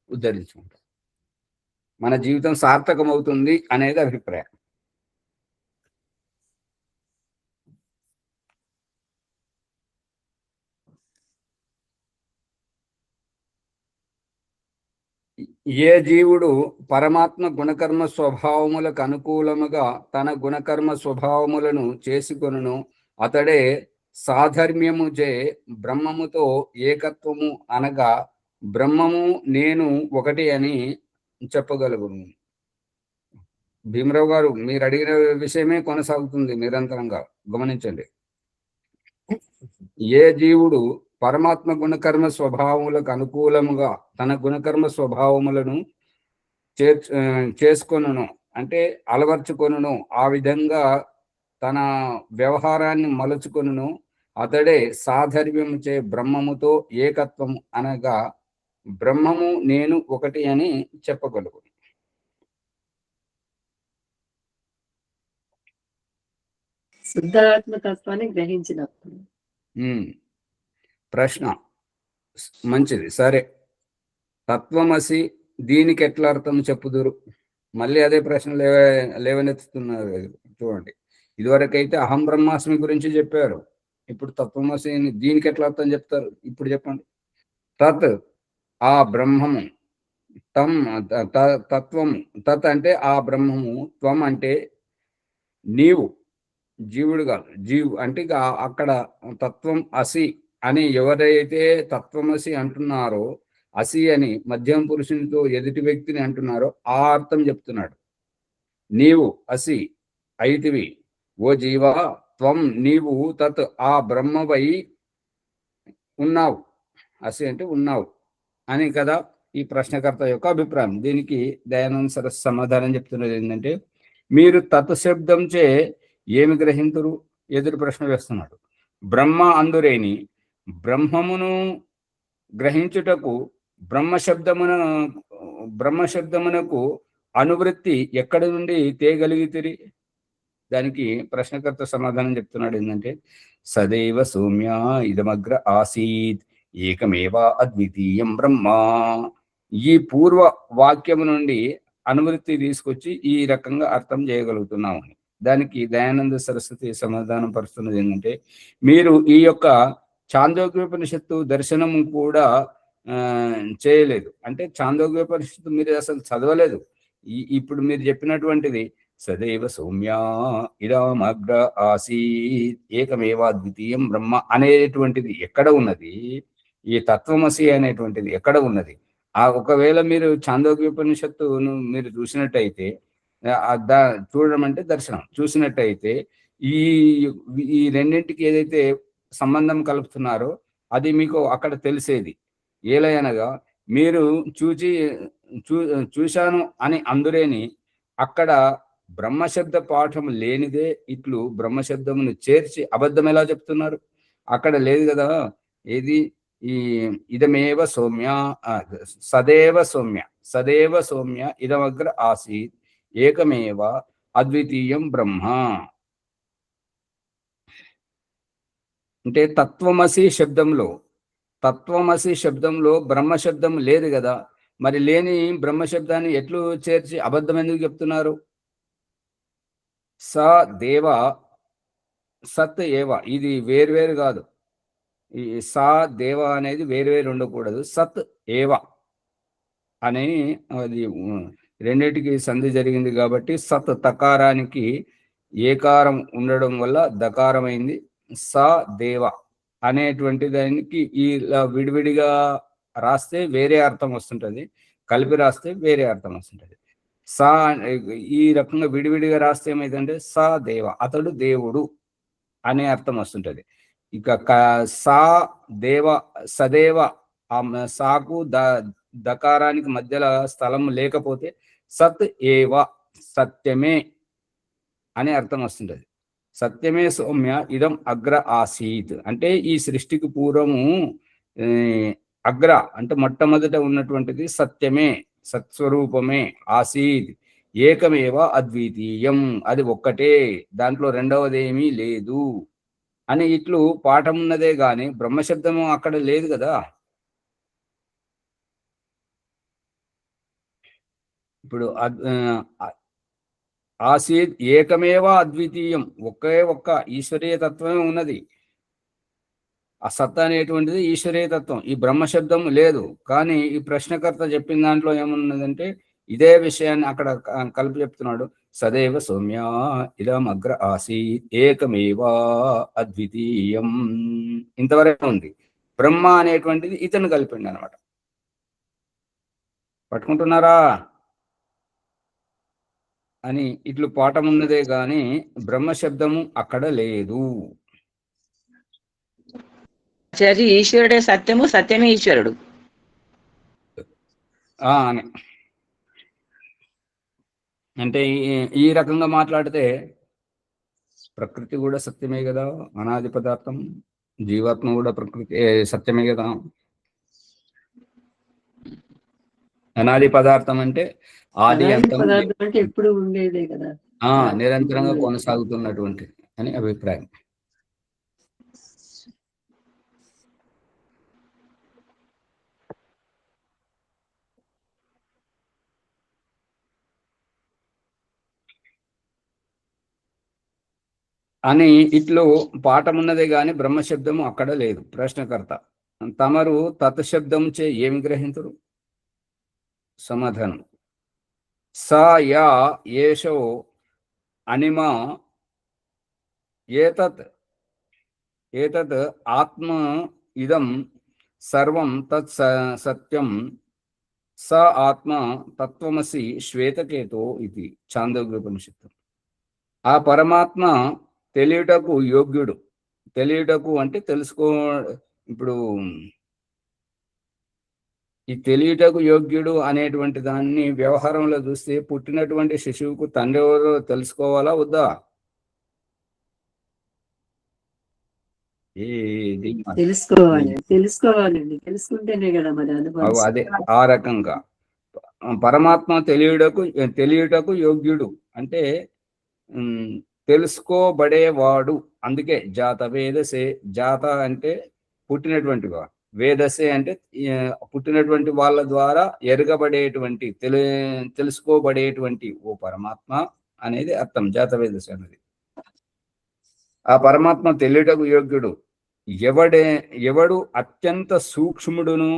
ఉద్ధరించుకుంటాం, మన జీవితం సార్థకం అవుతుంది అనేది అభిప్రాయం. ఏ జీవుడు పరమాత్మ గుణకర్మ స్వభావములకు అనుకూలముగా తన గుణకర్మ స్వభావములను చేసుకొనును, అతడే సాధర్మ్యముచే బ్రహ్మముతో ఏకత్వము అనగా బ్రహ్మము నేను ఒకటి అని చెప్పగలుగును. భీమరావు గారు, మీరు అడిగిన విషయమే కొనసాగుతుంది నిరంతరంగా, గమనించండి. ఏ జీవుడు పరమాత్మ గుణకర్మ స్వభావములకు అనుకూలముగా తన గుణకర్మ స్వభావములను చేసుకొనును అంటే అలవర్చుకొనును, ఆ విధంగా తన వ్యవహారాన్ని మలుచుకొనును, అతడే సాధర్మ్యముచే బ్రహ్మముతో ఏకత్వం అనగా బ్రహ్మము నేను ఒకటి అని చెప్పగలుగు. శుద్ధాత్మతత్వాన్ని గ్రహించినప్పుడు. ప్రశ్న మంచిది, సరే. తత్వమసి దీనికి ఎట్లా అర్థం చెప్పుదురు? మళ్ళీ అదే ప్రశ్న లేవనెత్తుతున్నారు. చూడండి, ఇదివరకైతే అహం బ్రహ్మాస్మి గురించి చెప్పారు, ఇప్పుడు తత్వమసి దీనికి ఎట్లా అర్థం చెప్తారు? ఇప్పుడు చెప్పండి. తత్ ఆ బ్రహ్మము తం తత్వం, తత్ అంటే ఆ బ్రహ్మము, త్వం అంటే నీవు, జీవుడుగా, జీవు అంటే ఇక అక్కడ తత్వం అసి అని ఎవరైతే తత్వమసి అంటున్నారో, అసి అని మధ్యమ పురుషునితో ఎదుటి వ్యక్తిని అంటున్నారో ఆ అర్థం చెప్తున్నాడు. నీవు అసి అయితివి, ఓ జీవా, త్వం నీవు, తత్ ఆ బ్రహ్మవై ఉన్నావు, అసి అంటే ఉన్నావు అని కదా ఈ ప్రశ్నకర్త యొక్క అభిప్రాయం. దీనికి దయానంద సరస్సు సమాధానం చెప్తున్నది ఏంటంటే, మీరు తత్ శబ్దంచే ఏమి గ్రహింతురు? ఎదురు ప్రశ్న వేస్తున్నాడు. బ్రహ్మ అందురేని బ్రహ్మమును గ్రహించుటకు బ్రహ్మశబ్దమునకు అనువృత్తి ఎక్కడి నుండి తేగలిగితిరి? దానికి ప్రశ్నకర్త సమాధానం చెప్తున్నాడు ఏంటంటే, సదైవ సౌమ్య ఇదమగ్ర ఆసీత్ ఏకమేవ అద్వితీయం బ్రహ్మ. ఈ పూర్వ వాక్యము నుండి అనువృత్తి తీసుకొచ్చి ఈ రకంగా అర్థం చేయగలుగుతున్నాము. దానికి దయానంద సరస్వతి సమాధానం పరుస్తున్నది ఏంటంటే, మీరు ఈ యొక్క చాందోగ్యోపనిషత్తు దర్శనము కూడా చేయలేదు. అంటే చాందోగ్యోపనిషత్తు మీరు అసలు చదవలేదు. ఇప్పుడు మీరు చెప్పినటువంటిది సదైవ సౌమ్య ఇదమగ్ర ఆసీత్ ఏకమేవ ద్వితీయం బ్రహ్మ అనేటువంటిది ఎక్కడ ఉన్నది? ఈ తత్వమసి అనేటువంటిది ఎక్కడ ఉన్నది? ఒకవేళ మీరు చాందోగ్యోపనిషత్తును మీరు చూసినట్టయితే, చూడడం అంటే దర్శనం, చూసినట్టయితే ఈ రెండింటికి ఏదైతే సంబంధం కలుపుతున్నారో అది మీకు అక్కడ తెలిసేది. ఏలయనగా మీరు చూశాను అని అందురేని అక్కడ బ్రహ్మశబ్ద పాఠం లేనిదే ఇట్లు బ్రహ్మశబ్దమును చేర్చి అబద్ధం ఎలా చెప్తున్నారు? అక్కడ లేదు కదా. ఏది? ఈ ఇదమేవ సౌమ్య సదేవ సౌమ్య ఇదమగ్ర ఆసీత్ ఏకమేవ అద్వితీయం బ్రహ్మ అంటే తత్వమసి శబ్దంలో బ్రహ్మశబ్దం లేదు కదా. మరి లేని బ్రహ్మశబ్దాన్ని ఎట్లు చేర్చి అబద్ధం ఎందుకు చెప్తున్నారు? స దేవ సత్ ఏవ, ఇది వేర్వేరు కాదు. ఈ సా దేవ అనేది వేరువేరు ఉండకూడదు. సత్ ఏవ అని అది రెండింటికి సంధి జరిగింది కాబట్టి సత్ తకారానికి ఏకారం ఉండడం వల్ల దకారమైంది. సా దేవ అనేటువంటి దానికి ఇలా విడివిడిగా రాస్తే వేరే అర్థం వస్తుంటది, కలిపి రాస్తే వేరే అర్థం వస్తుంటది. సా ఈ రకంగా విడివిడిగా రాస్తే ఏమైందంటే సా దేవ, అతడు దేవుడు అనే అర్థం వస్తుంటది. ఇక సా దేవ సదేవ, ఆ సాకు దకారానికి మధ్యలో స్థలం లేకపోతే సత్ ఏవ సత్యమే అనే అర్థం వస్తుంటది. సత్యమే సౌమ్య ఇదం అగ్ర ఆసీత్ అంటే ఈ సృష్టికి పూర్వము అగ్ర అంటే మొట్టమొదట ఉన్నటువంటిది సత్యమే, సత్స్వరూపమే. ఆసీత్ ఏకమేవ అద్వితీయం, అది ఒక్కటే, దాంట్లో రెండవది ఏమీ లేదు అని ఇట్లు పాఠం ఉన్నదే గాని బ్రహ్మశబ్దము అక్కడ లేదు కదా. ఇప్పుడు ఆసీత్ ఏకమేవ అద్వితీయం, ఒకే ఒక్క ఈశ్వరీయ తత్వమే ఉన్నది. ఆ సత్తా అనేటువంటిది ఈశ్వరీయ తత్వం. ఈ బ్రహ్మశబ్దం లేదు. కానీ ఈ ప్రశ్నకర్త చెప్పిన దాంట్లో ఏమున్నదంటే ఇదే విషయాన్ని అక్కడ కలిపి చెప్తున్నాడు. సదైవ సౌమ్య ఇదమగ్ర ఆసీత్ ఏకమేవ అద్వితీయం, ఇంతవరకు ఉంది. బ్రహ్మ అనేటువంటిది ఇతను కలిపిండి అనమాట. పట్టుకుంటున్నారా అని ఇట్లు పాఠం ఉన్నదే గాని బ్రహ్మశబ్దము అక్కడ లేదు. ఈశ్వరుడే సత్యము, సత్యమే ఈశ్వరుడు అని అంటే ఈ రకంగా మాట్లాడితే ప్రకృతి కూడా సత్యమే కదా, అనాది పదార్థం. జీవాత్మ కూడా ప్రకృతి సత్యమే కదా. అనాది పదార్థం అంటే ఆది అంతం అంటే ఎప్పుడు ఉండేదే కదా, నిరంతరంగా కొనసాగుతున్నటువంటి అని అభిప్రాయం. అని ఇట్లు పాఠమున్నదే గాని బ్రహ్మశబ్దము అక్కడ లేదు. ప్రశ్నకర్త తమరు తత్శబ్దం చే ఏమి గ్రహించరు? సమాధానం. స యా ఏషో అనిమా ఏతత్ ఏతత్ ఆత్మ ఇదం సర్వం తత్ సత్యం స ఆత్మ తత్వమసి శ్వేతకేతో ఇది చాందోగ్యోపనిషత్తు. ఆ పరమాత్మ తెలియుటకు యోగ్యుడు. తెలియుటకు అంటే తెలుసుకో, ఇప్పుడు ఈ తెలియుటకు యోగ్యుడు అనేటువంటి దాన్ని వ్యవహారంలో చూస్తే పుట్టినటువంటి శిశువుకు తండ్రి ఎవరో తెలుసుకోవాలా వద్దా? ఏది తెలుసుకోవాలండి. తెలుసుకుంటేనే కదా మరి అనుభవం. అదే ఆ రకంగా పరమాత్మ తెలియుటకు యోగ్యుడు అంటే తెలుసుకోబడేవాడు. అందుకే జాత వేదసే, జాత అంటే పుట్టినటువంటి వాడు, వేదసే అంటే పుట్టినటువంటి వాళ్ళ ద్వారా ఎరగబడేటువంటి తెలుసుకోబడేటువంటి ఓ పరమాత్మ అనేది అర్థం జాత వేదసే అనేది. ఆ పరమాత్మ తెలియుటకు యోగ్యుడు. ఎవడు అత్యంత సూక్ష్ముడును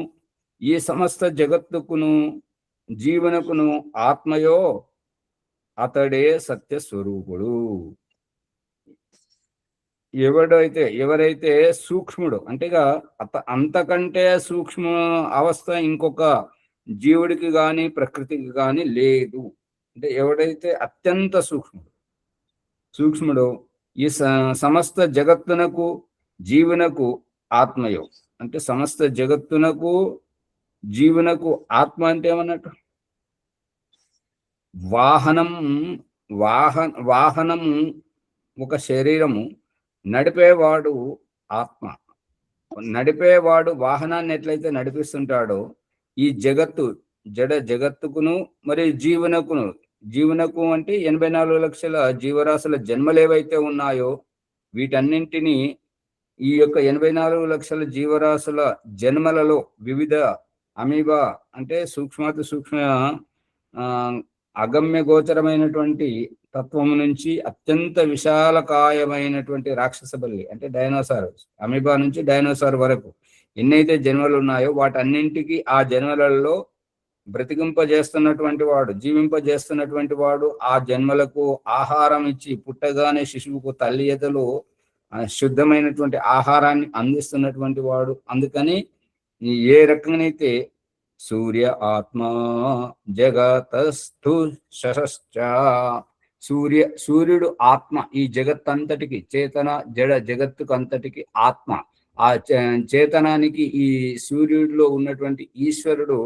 ఈ సమస్త జగత్తుకును జీవనకును ఆత్మయో అతడే సత్యస్వరూపుడు. ఎవరైతే సూక్ష్ముడు అంటేగా అంతకంటే సూక్ష్మ అవస్థ ఇంకొక జీవుడికి గాని ప్రకృతికి గాని లేదు. అంటే ఎవడైతే అత్యంత సూక్ష్ముడు ఈ సమస్త జగత్తునకు జీవునకు ఆత్మయో, అంటే సమస్త జగత్తునకు జీవునకు ఆత్మ అంటే ఏమన్నట్టు? వాహనము ఒక శరీరము, నడిపేవాడు ఆత్మ. నడిపేవాడు వాహనాన్ని ఎట్లయితే నడిపిస్తుంటాడో ఈ జడ జగత్తుకును మరి జీవనకు అంటే 84 లక్షల జీవరాశుల జన్మలు ఏవైతే ఉన్నాయో వీటన్నింటినీ ఈ యొక్క 84 లక్షల జీవరాశుల జన్మలలో వివిధ అమీబా అంటే సూక్ష్మాతి సూక్ష్మ అగమ్య గోచరమైనటువంటి తత్వము నుంచి అత్యంత విశాలకాయమైనటువంటి రాక్షస బల్లి అంటే డైనోసార్, అమీబా నుంచి డైనోసార్ వరకు ఎన్నైతే జన్మలు ఉన్నాయో వాటన్నింటికి ఆ జన్మలలో బ్రతికింపజేస్తున్నటువంటి వాడు, జీవింపజేస్తున్నటువంటి వాడు, ఆ జన్మలకు ఆహారం ఇచ్చి పుట్టగానే శిశువుకు తల్లి ఎదలో శుద్ధమైనటువంటి ఆహారాన్ని అందిస్తున్నటువంటి వాడు. అందుకని ఏ రకంగానైతే సూర్య ఆత్మ జగతస్థు శశ్చ, సూర్యుడు ఆత్మ, ఈ జగత్తంతటికి చేతన జడ జగత్తుకు అంతటికి ఆత్మ. ఆ చేతనానికి ఈ సూర్యుడిలో ఉన్నటువంటి ఈశ్వరుడు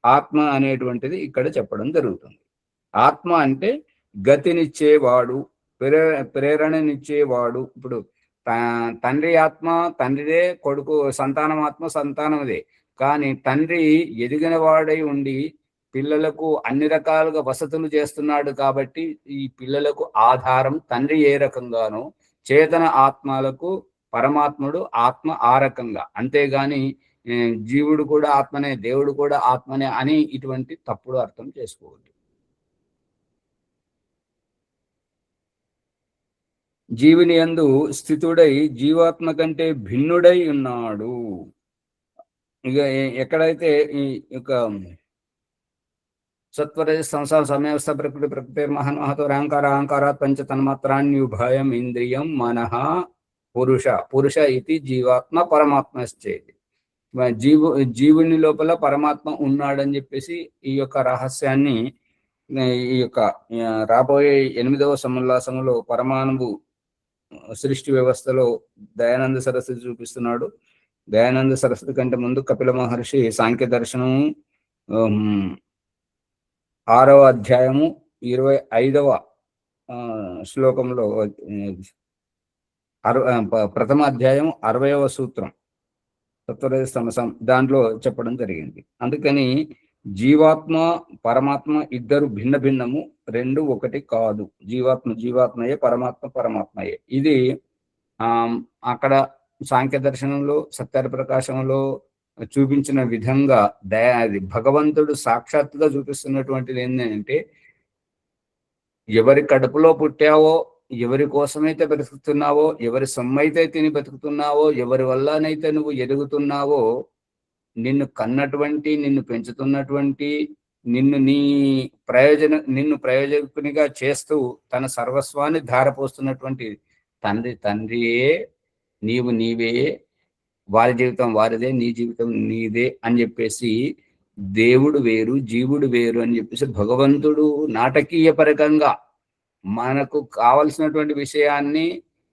ఆత్మ అనేటువంటిది ఇక్కడ చెప్పడం జరుగుతుంది. ఆత్మ అంటే గతినిచ్చేవాడు, ప్రేరణనిచ్చేవాడు. ఇప్పుడు తండ్రి ఆత్మ తండ్రిదే, కొడుకు సంతానం ఆత్మ సంతానమదే. కానీ తండ్రి ఎదిగిన వాడై ఉండి పిల్లలకు అన్ని రకాలుగా వసతులు చేస్తున్నాడు కాబట్టి ఈ పిల్లలకు ఆధారం తండ్రి ఏ రకంగానో చేతన ఆత్మలకు పరమాత్ముడు ఆత్మ ఆ రకంగా. అంతేగాని జీవుడు కూడా ఆత్మనే, దేవుడు కూడా ఆత్మనే అని ఇటువంటి తప్పుడు అర్థం చేసుకోవద్దు. జీవుని యందు స్థితుడై జీవాత్మ కంటే భిన్నుడై ఉన్నాడు. ఇక ఎక్కడైతే ఈ యొక్క సత్వర సంసార సమయవస్థ ప్రకృతి మహతో అహంకారాత్ పంచ తన్మాత్రాన్యుభయం ఇంద్రియం మనః పురుష ఇది జీవాత్మ పరమాత్మశ్చేది. జీవుని లోపల పరమాత్మ ఉన్నాడని చెప్పేసి ఈ యొక్క రహస్యాన్ని ఈ యొక్క రాబోయే 8వ సముల్లాసంలో పరమాణువు సృష్టి వ్యవస్థలో దయానంద సరస్వతి చూపిస్తున్నాడు. దయానంద సరస్వతి కంటే ముందు కపిల మహర్షి సాంఖ్య దర్శనము 6వ అధ్యాయము 25వ శ్లోకంలో ప్రథమ అధ్యాయం 60వ సూత్రం సత్వరజ తమసం దాంట్లో చెప్పడం జరిగింది. అందుకని జీవాత్మ పరమాత్మ ఇద్దరు భిన్న భిన్నము, రెండు ఒకటి కాదు. జీవాత్మయే, పరమాత్మ పరమాత్మయే. ఇది అక్కడ సాంఖ్య దర్శనంలో సత్యార ప్రకాశంలో చూపించిన విధంగా భగవంతుడు సాక్షాత్తుగా చూపిస్తున్నటువంటిది ఏంటంటే, ఎవరి కడుపులో పుట్టావో, ఎవరి కోసమైతే బ్రతుకుతున్నావో, ఎవరి సొమ్మైతే తిని బతుకుతున్నావో, ఎవరి వల్లనైతే నువ్వు ఎదుగుతున్నావో, నిన్ను కన్నటువంటి, నిన్ను పెంచుతున్నటువంటి నిన్ను ప్రయోజకునిగా చేస్తూ తన సర్వస్వాన్ని ధారపోస్తున్నటువంటి తండ్రియే నీవు నీవే, వారి జీవితం వారిదే, నీ జీవితం నీదే అని చెప్పేసి దేవుడు వేరు జీవుడు వేరు అని చెప్పేసి భగవంతుడు నాటకీయపరకంగా మనకు కావలసినటువంటి విషయాన్ని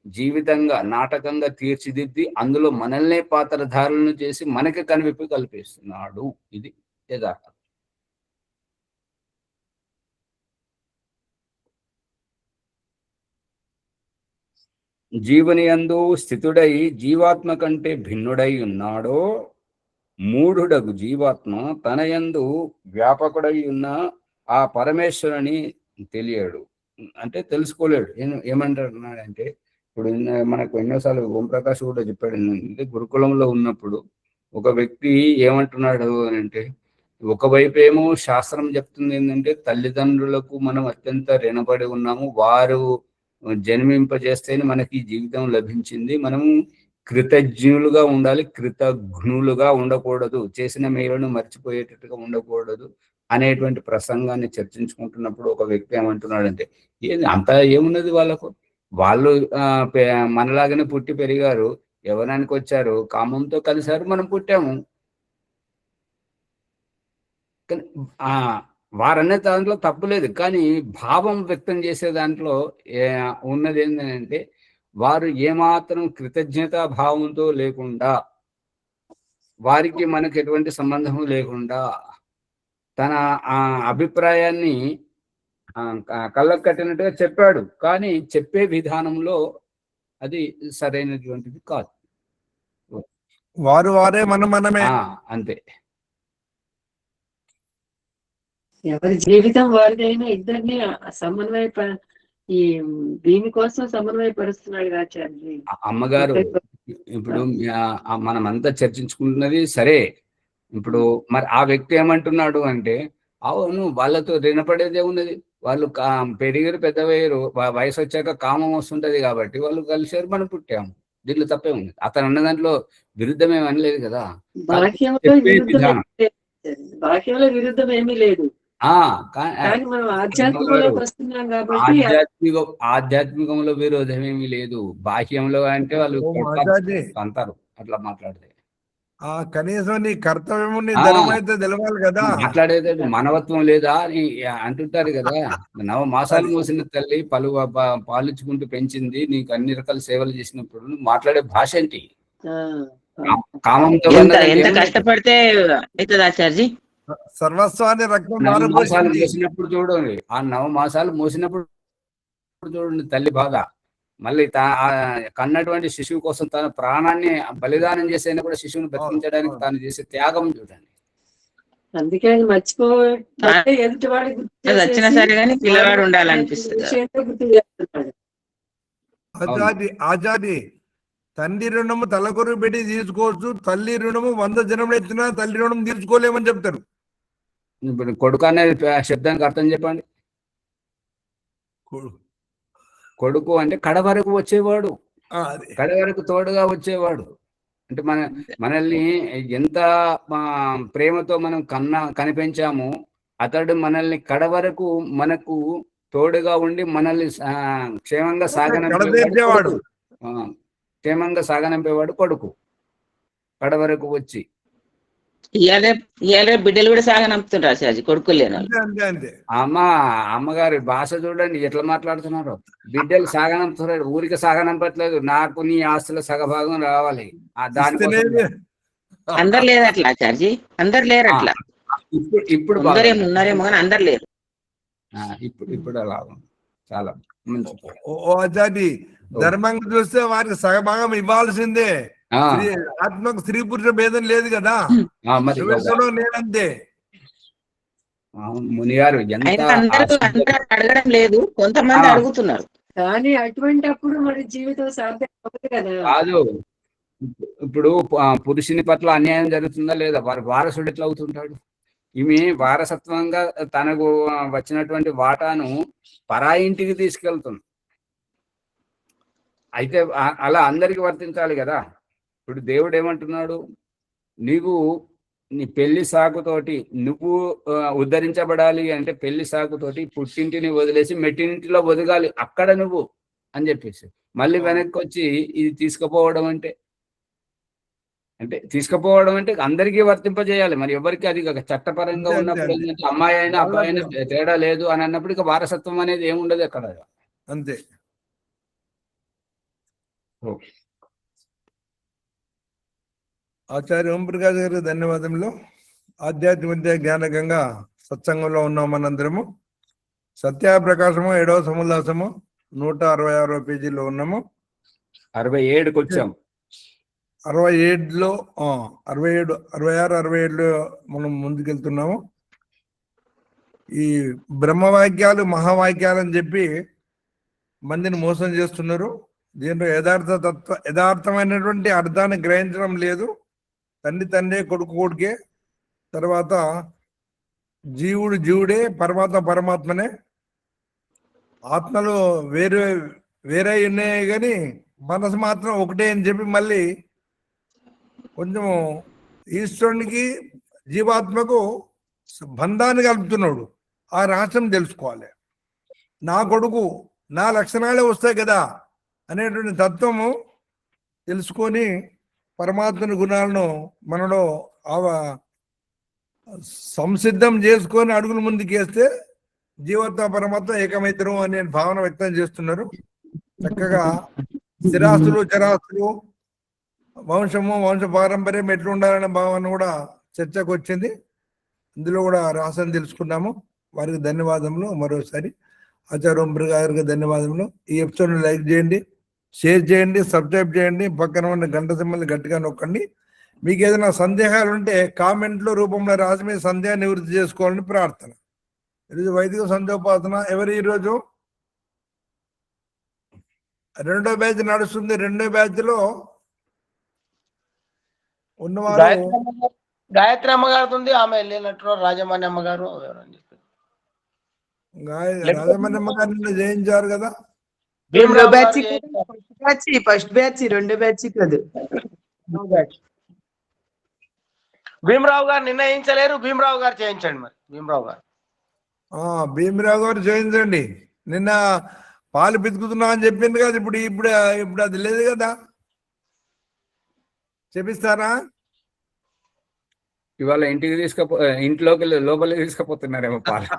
జీవితంగా నాటకంగా తీర్చిదిద్ది అందులో మనల్నే పాత్రధారులను చేసి మనకి కనివిప్పి కల్పిస్తున్నాడు. ఇది యథార్థం. జీవుని యందు స్థితుడై జీవాత్మ కంటే భిన్నుడై ఉన్నాడో మూఢుడగు జీవాత్మ తన యందు వ్యాపకుడై ఉన్న ఆ పరమేశ్వరుని తెలియడు, అంటే తెలుసుకోలేడు. ఏమంటున్నాడంటే ఇప్పుడు మనకు ఎన్నోసార్లు ఓంప్రకాష్ కూడా చెప్పాడు, అంటే గురుకులంలో ఉన్నప్పుడు ఒక వ్యక్తి ఏమంటున్నాడు అని అంటే, ఒకవైపు ఏమో శాస్త్రం చెప్తుంది ఏంటంటే తల్లిదండ్రులకు మనం అత్యంత రుణపడి ఉన్నాము, వారు జన్మింపజేస్తేనే మనకి జీవితం లభించింది, మనము కృతజ్ఞులుగా ఉండాలి, కృతజ్ఞులుగా ఉండకూడదు, చేసిన మేలును మర్చిపోయేటట్టుగా ఉండకూడదు అనేటువంటి ప్రసంగాన్ని చర్చించుకుంటున్నప్పుడు ఒక వ్యక్తి ఏమంటున్నాడంటే, అంతా ఏమున్నది వాళ్ళకు, వాళ్ళు మనలాగానే పుట్టి పెరిగారు, యవ్వనానికి వచ్చారు, కామంతో కలిసారు, మనం పుట్టాము. వారనే దాంట్లో తప్పులేదు, కానీ భావం వ్యక్తం చేసే దాంట్లో ఉన్నది ఏంటంటే వారు ఏమాత్రం కృతజ్ఞతా భావంతో లేకుండా, వారికి మనకు ఎటువంటి సంబంధము లేకుండా తన అభిప్రాయాన్ని కళ్ళకు కట్టినట్టుగా చెప్పాడు, కానీ చెప్పే విధానంలో అది సరైనటువంటిది కాదు. వారే మనమే అంతే. ఎవరి జీవితం వారిదైనా ఇద్దరిని ఈ దీనికోసం సమన్వయపరుస్తున్నాడు ఆచార్య. అమ్మగారు ఇప్పుడు మనమంతా చర్చించుకుంటున్నది సరే, ఇప్పుడు మరి ఆ వ్యక్తి ఏమంటున్నాడు అంటే, అవును వాళ్ళతో రుణపడేదే ఉన్నది, వాళ్ళు పెరిగారు, పెద్దవయ్యారు, వయసు వచ్చాక కామం వస్తుంటది కాబట్టి వాళ్ళు కలిసారు, మనం పుట్టాము, దీంట్లో తప్పే ఉంది. అతను అన్న దాంట్లో విరుద్ధం ఏమి అనలేదు కదా. బాహ్యంలో విరుద్ధం ఏమీ లేదు, కానీ మనం ఆధ్యాత్మికంలోకి వస్తున్నాం కాబట్టి ఆధ్యాత్మికంలో విరోధం ఏమీ లేదు. బాహ్యంలో అంటే వాళ్ళు అంటారు అట్లా మాట్లాడితే. కనీసం నీ కర్తవ్యం నీ ధర్మం అయితే తెలవాలి కదా. మాట్లాడేది మనవత్వం లేదా అని అంటుంటారు కదా. 9 మాసాలు మోసిన తల్లి పాలించుకుంటూ పెంచింది, నీకు అన్ని రకాల సేవలు చేసినప్పుడు నువ్వు మాట్లాడే భాష ఏంటి? కామంతో ఎంత కష్టపడితే అవుతుంది ఆచార్జీ. సర్వస్వాన్ని రక్తం మోసినప్పుడు చూడండి, ఆ 9 మాసాలు మోసినప్పుడు చూడండి తల్లి బాధ. మళ్ళీ కన్నటువంటి శిశువు కోసం తన ప్రాణాన్ని బలిదానం చేసైనా కూడా శిశువుని బతికించడానికి తాను చేసే త్యాగం చూడండి. అందుకే వచ్చినా సరే కానీ పిల్లవాడు ఉండాలనిపిస్తుంది. ఆచార్య తండ్రి రుణము తలకొరు పెట్టి తీసుకోవచ్చు, తల్లి రుణము 100 జన్మలు ఎత్తినా తల్లి రుణం తీర్చుకోలేమని చెప్తారు. ఇప్పుడు కొడుకు అనే శబ్దానికి అర్థం చెప్పండి. కొడుకు అంటే కడ వరకు వచ్చేవాడు, కడ వరకు తోడుగా వచ్చేవాడు. అంటే మనల్ని ఎంత ప్రేమతో మనం కనిపించాము, అతడు మనల్ని కడ వరకు మనకు తోడుగా ఉండి మనల్ని క్షేమంగా సాగనంపేవాడు కొడుకు. కడ వరకు వచ్చి బిడ్డలు కూడా సాగనంపుతుంటారు సార్, కొడుకులు లేని. అమ్మగారి భాష చూడండి ఎట్లా మాట్లాడుతున్నారు. బిడ్డలు సాగనంపుతున్నారు, ఊరికి సాగనంపట్లేదు, నాకు నీ ఆస్తుల సగభాగం రావాలి. అందరు లేదు అట్లా ఆచార్జీ, అందరు లేరు అట్లా. ఇప్పుడు ఉన్నారేమో కానీ అందరు లేరు. ఇప్పుడు అలా చాలా మంచి. ఆచార్య ధర్మంగా చూస్తే వారికి సగభాగం ఇవ్వాల్సిందే. ఆత్మకు స్త్రీ పురుష భేదం లేదు కదా, లేదంతే. మునిగారు అడగడం లేదు, కొంతమంది అడుగుతున్నారు. కానీ అటువంటి అప్పుడు మన జీవితం సాధ్యం కదా. కాదు, ఇప్పుడు పురుషుని పట్ల అన్యాయం జరుగుతుందా లేదా, వారి వారసుడు ఎట్లా అవుతుంటాడు? ఈమె వారసత్వంగా తనకు వచ్చినటువంటి వాటాను పరాయింటికి తీసుకెళ్తుంది. అయితే అలా అందరికి వర్తించాలి కదా. ఇప్పుడు దేవుడు ఏమంటున్నాడు, నీవు నీ పెళ్లి సాకుతోటి నువ్వు ఉద్ధరించబడాలి అంటే పెళ్లి సాకుతోటి పుట్టింటిని వదిలేసి మెట్టింటిలో ఒదగాలి అక్కడ నువ్వు అని చెప్పేసి మళ్ళీ వెనక్కి వచ్చి ఇది తీసుకుపోవడం అంటే తీసుకుపోవడం అంటే అందరికీ వర్తింపజేయాలి. మరి ఎవరికి అది చట్టపరంగా అంతే, ఉన్నప్పుడు అంతే. ఏంటంటే అమ్మాయి అయినా అబ్బాయి అయినా తేడా లేదు అని అన్నప్పుడు ఇక వారసత్వం అనేది ఏముండదు అక్కడ. అంతే. ఆచార్య ఓం ప్రకాష్ గారు ధన్యవాదములు. ఆధ్యాత్మిక విద్య జ్ఞానకంగా సత్సంగంలో ఉన్నాం మనందరము. సత్యప్రకాశము 7వ సముల్లాసము 166వ పేజీలో ఉన్నాము. 67కి వచ్చాం. 67లో 67, 66, 67లో మనం ముందుకెళ్తున్నాము. ఈ బ్రహ్మవాక్యాలు మహావాక్యాలు అని చెప్పి మందిని మోసం చేస్తున్నారు. దీంట్లో యథార్థమైనటువంటి అర్థాన్ని గ్రహించడం లేదు. తండ్రి కొడుకు కొడుకే, తర్వాత జీవుడు జీవుడే, పరమాత్మ పరమాత్మనే. ఆత్మలు వేరే ఉన్నాయి కానీ మనసు మాత్రం ఒకటే అని చెప్పి మళ్ళీ కొంచెం ఈశ్వరునికి జీవాత్మకు బంధాన్ని కలుపుతున్నాడు. ఆ రహస్యం తెలుసుకోవాలి. నా కొడుకు నా లక్షణాలే వస్తాయి కదా అనేటువంటి తత్వము తెలుసుకొని పరమాత్మని గుణాలను మనలో సంసిద్ధం చేసుకొని అడుగులు ముందుకేస్తే జీవాత్మ పరమాత్మ ఏకమైతరు అనే భావన వ్యక్తం చేస్తున్నారు. చక్కగా స్థిరాస్తులు చరాస్తులు వంశము వంశ పారంపర్యం ఎట్లా ఉండాలనే భావన కూడా చర్చకు వచ్చింది. ఇందులో కూడా రహస్యం తెలుసుకున్నాము. వారికి ధన్యవాదములు. మరోసారి ఆచార్య ఓం ప్రకాష్ గారికి ధన్యవాదములు. ఈ ఎపిసోడ్ని లైక్ చేయండి, షేర్ చేయండి, సబ్స్క్రైబ్ చేయండి, పక్కన ఉన్న గంట సింబల్ని గట్టిగా నొక్కండి. మీకు ఏదైనా సందేహాలు ఉంటే కామెంట్లో రూపంలో రాసి మీ సందేహాన్ని నివృత్తి చేసుకోవాలని ప్రార్థన. ఈరోజు వైదిక సంధ్యోపాసన ఎవరు ఈరోజు 2వ బ్యాచ్ నడుస్తుంది. 2వ బ్యాచ్ లో ఉన్నవారు గాయత్రి అమ్మగారు ఉంది. ఆమె వెళ్ళినట్టు రాజమాని అమ్మగారు రాజమన్నమ్మ గారిని జయించారు కదా. ఫస్ట్ బ్యాచ్ 2వ బ్యాచ్ కాదు. భీమరావు గారు నిర్ణయించలేరు. భీమరావు గారు చేయించండి. మరి భీమరావు గారు భీమరావు గారు చేయించండి. నిన్న పాలు పితుకుతున్నా అని చెప్పింది కదా. ఇప్పుడు అది లేదు కదా. చెప్పిస్తారా? ఇవాళ ఇంటికి ఇంట్లోకి లోపలికి తీసుకుపోతున్నారేమో పాలు.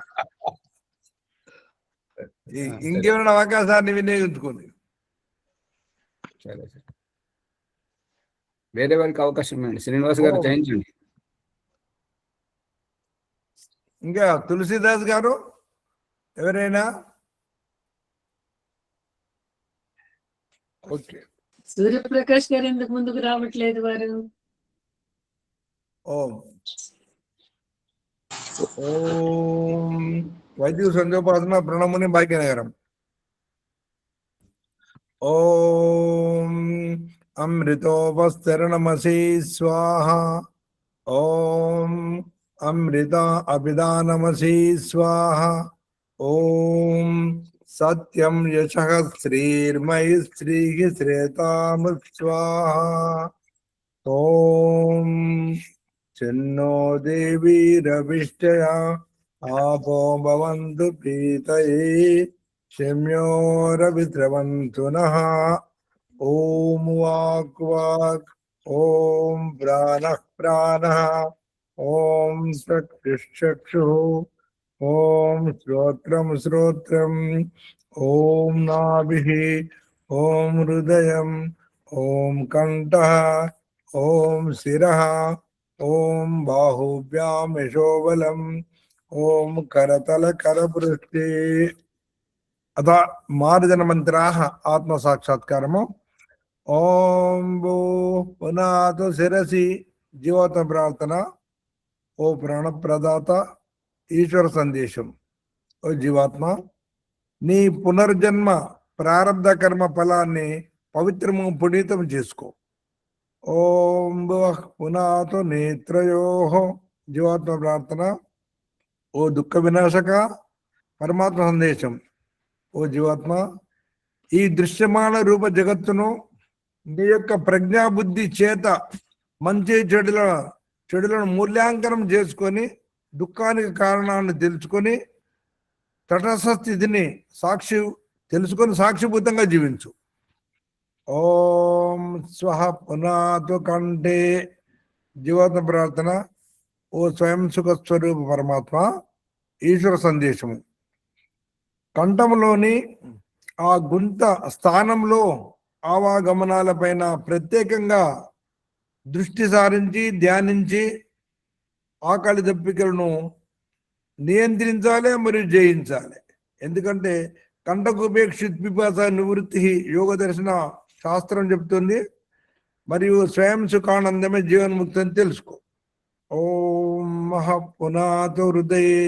ఇంకేమైనా అవకాశాన్ని వినియోగించుకోండి. సరే సరే, వేరే వారికి అవకాశం ఇవ్వండి. శ్రీనివాస్ గారు చేయించండి. ఇంకా తులసిదాస్ గారు ఎవరైనా? ఓకే. సూర్యప్రకాష్ గారు ఎందుకు ముందుకు రావట్లేదు వారు? ఓం వైదిక సంధ్యోపాసన ప్రణముని భాగ్యనగరం. ఓం అమృతోపస్తరణమసి స్వాహ. ఓం అమృత అభిదానమసి స్వాహ. ఓం సత్యం యశః శ్రీర్మయి శ్రీః శ్రేతామ స్వాహ. ఓం చిన్నో దేవీ రవిష్టయా ఆపో భవంతు ప్రీతయే శమ్యోరవిద్రవంతు నః. ఓం వాక్ వాక్. ఓం ప్రాణః ప్రాణః. ఓం చక్షుః. ఓం శ్రోత్రం శ్రోత్రం. ఓం నాభిః. ఓం హృదయం. ఓం కంఠః. ఓం శిరః. ఓం బాహుభ్యాం యశోబలం. ఓం కరతల కరపృష్ఠే. అథ మార్జన మంత్రాః ఆత్మ సాక్షాత్కారము. ఓం భూ పునాతు శిరసి. జీవాత్మ ప్రార్థన. ఓ ప్రాణప్రదాత, ఈశ్వర సందేశం. ఓ జీవాత్మ, నీ పునర్జన్మ ప్రారబ్ధ కర్మ ఫలాన్ని పవిత్రము పునీతం చేసుకో. ఓం భువః పునాతు నేత్రయోః. జీవాత్మ ప్రార్థన. ఓ దుఃఖ వినాశక, పరమాత్మ సందేశం. ఓ జీవాత్మ, ఈ దృశ్యమాన రూప జగత్తును నీ యొక్క ప్రజ్ఞాబుద్ధి చేత మంచి చెడులను మూల్యాంకనం చేసుకొని దుఃఖానికి కారణాన్ని తెలుసుకొని తటస్థ స్థితిని తెలుసుకొని సాక్షిభూతంగా జీవించు. ఓం స్వహ పునాతు కంఠే జీవాత్మ ప్రార్థన. ఓ స్వయం సుఖ స్వరూప పరమాత్మ ఈశ్వర సందేశము. కంఠంలోని ఆ గుంత స్థానంలో ఆవాగమనాలపైన ప్రత్యేకంగా దృష్టి సారించి ధ్యానించి ఆకలి దప్పికలను నియంత్రించాలి మరియు జయించాలి. ఎందుకంటే కంఠకుపేక్షిత్ పిపాస నివృత్తి యోగ దర్శన శాస్త్రం చెప్తుంది. మరియు స్వయం సుఖానందమే జీవన్ముక్తి అని తెలుసుకో. ఓం మహాపునాతో హృదయే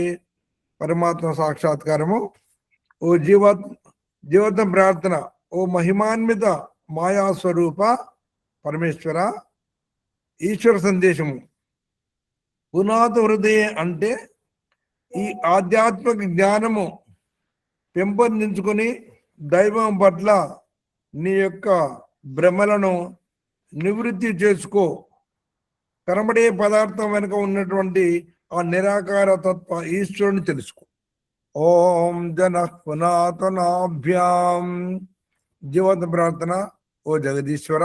పరమాత్మ సాక్షాత్కారము. ఓ జీవత్వ ప్రార్థన. ఓ మహిమాన్విత మాయాస్వరూప పరమేశ్వర ఈశ్వర సందేశము. పునాత హృదయ అంటే ఈ ఆధ్యాత్మిక జ్ఞానము పెంపొందించుకొని దైవం పట్ల నీ యొక్క భ్రమలను నివృత్తి చేసుకో. కనబడే పదార్థం వెనుక ఉన్నటువంటి ఆ నిరాకార తత్వ ఈశ్వరుని తెలుసుకో. ఓం జన పునాతనాభ్యాం జీవత ప్రార్థన. ఓ జగదీశ్వర,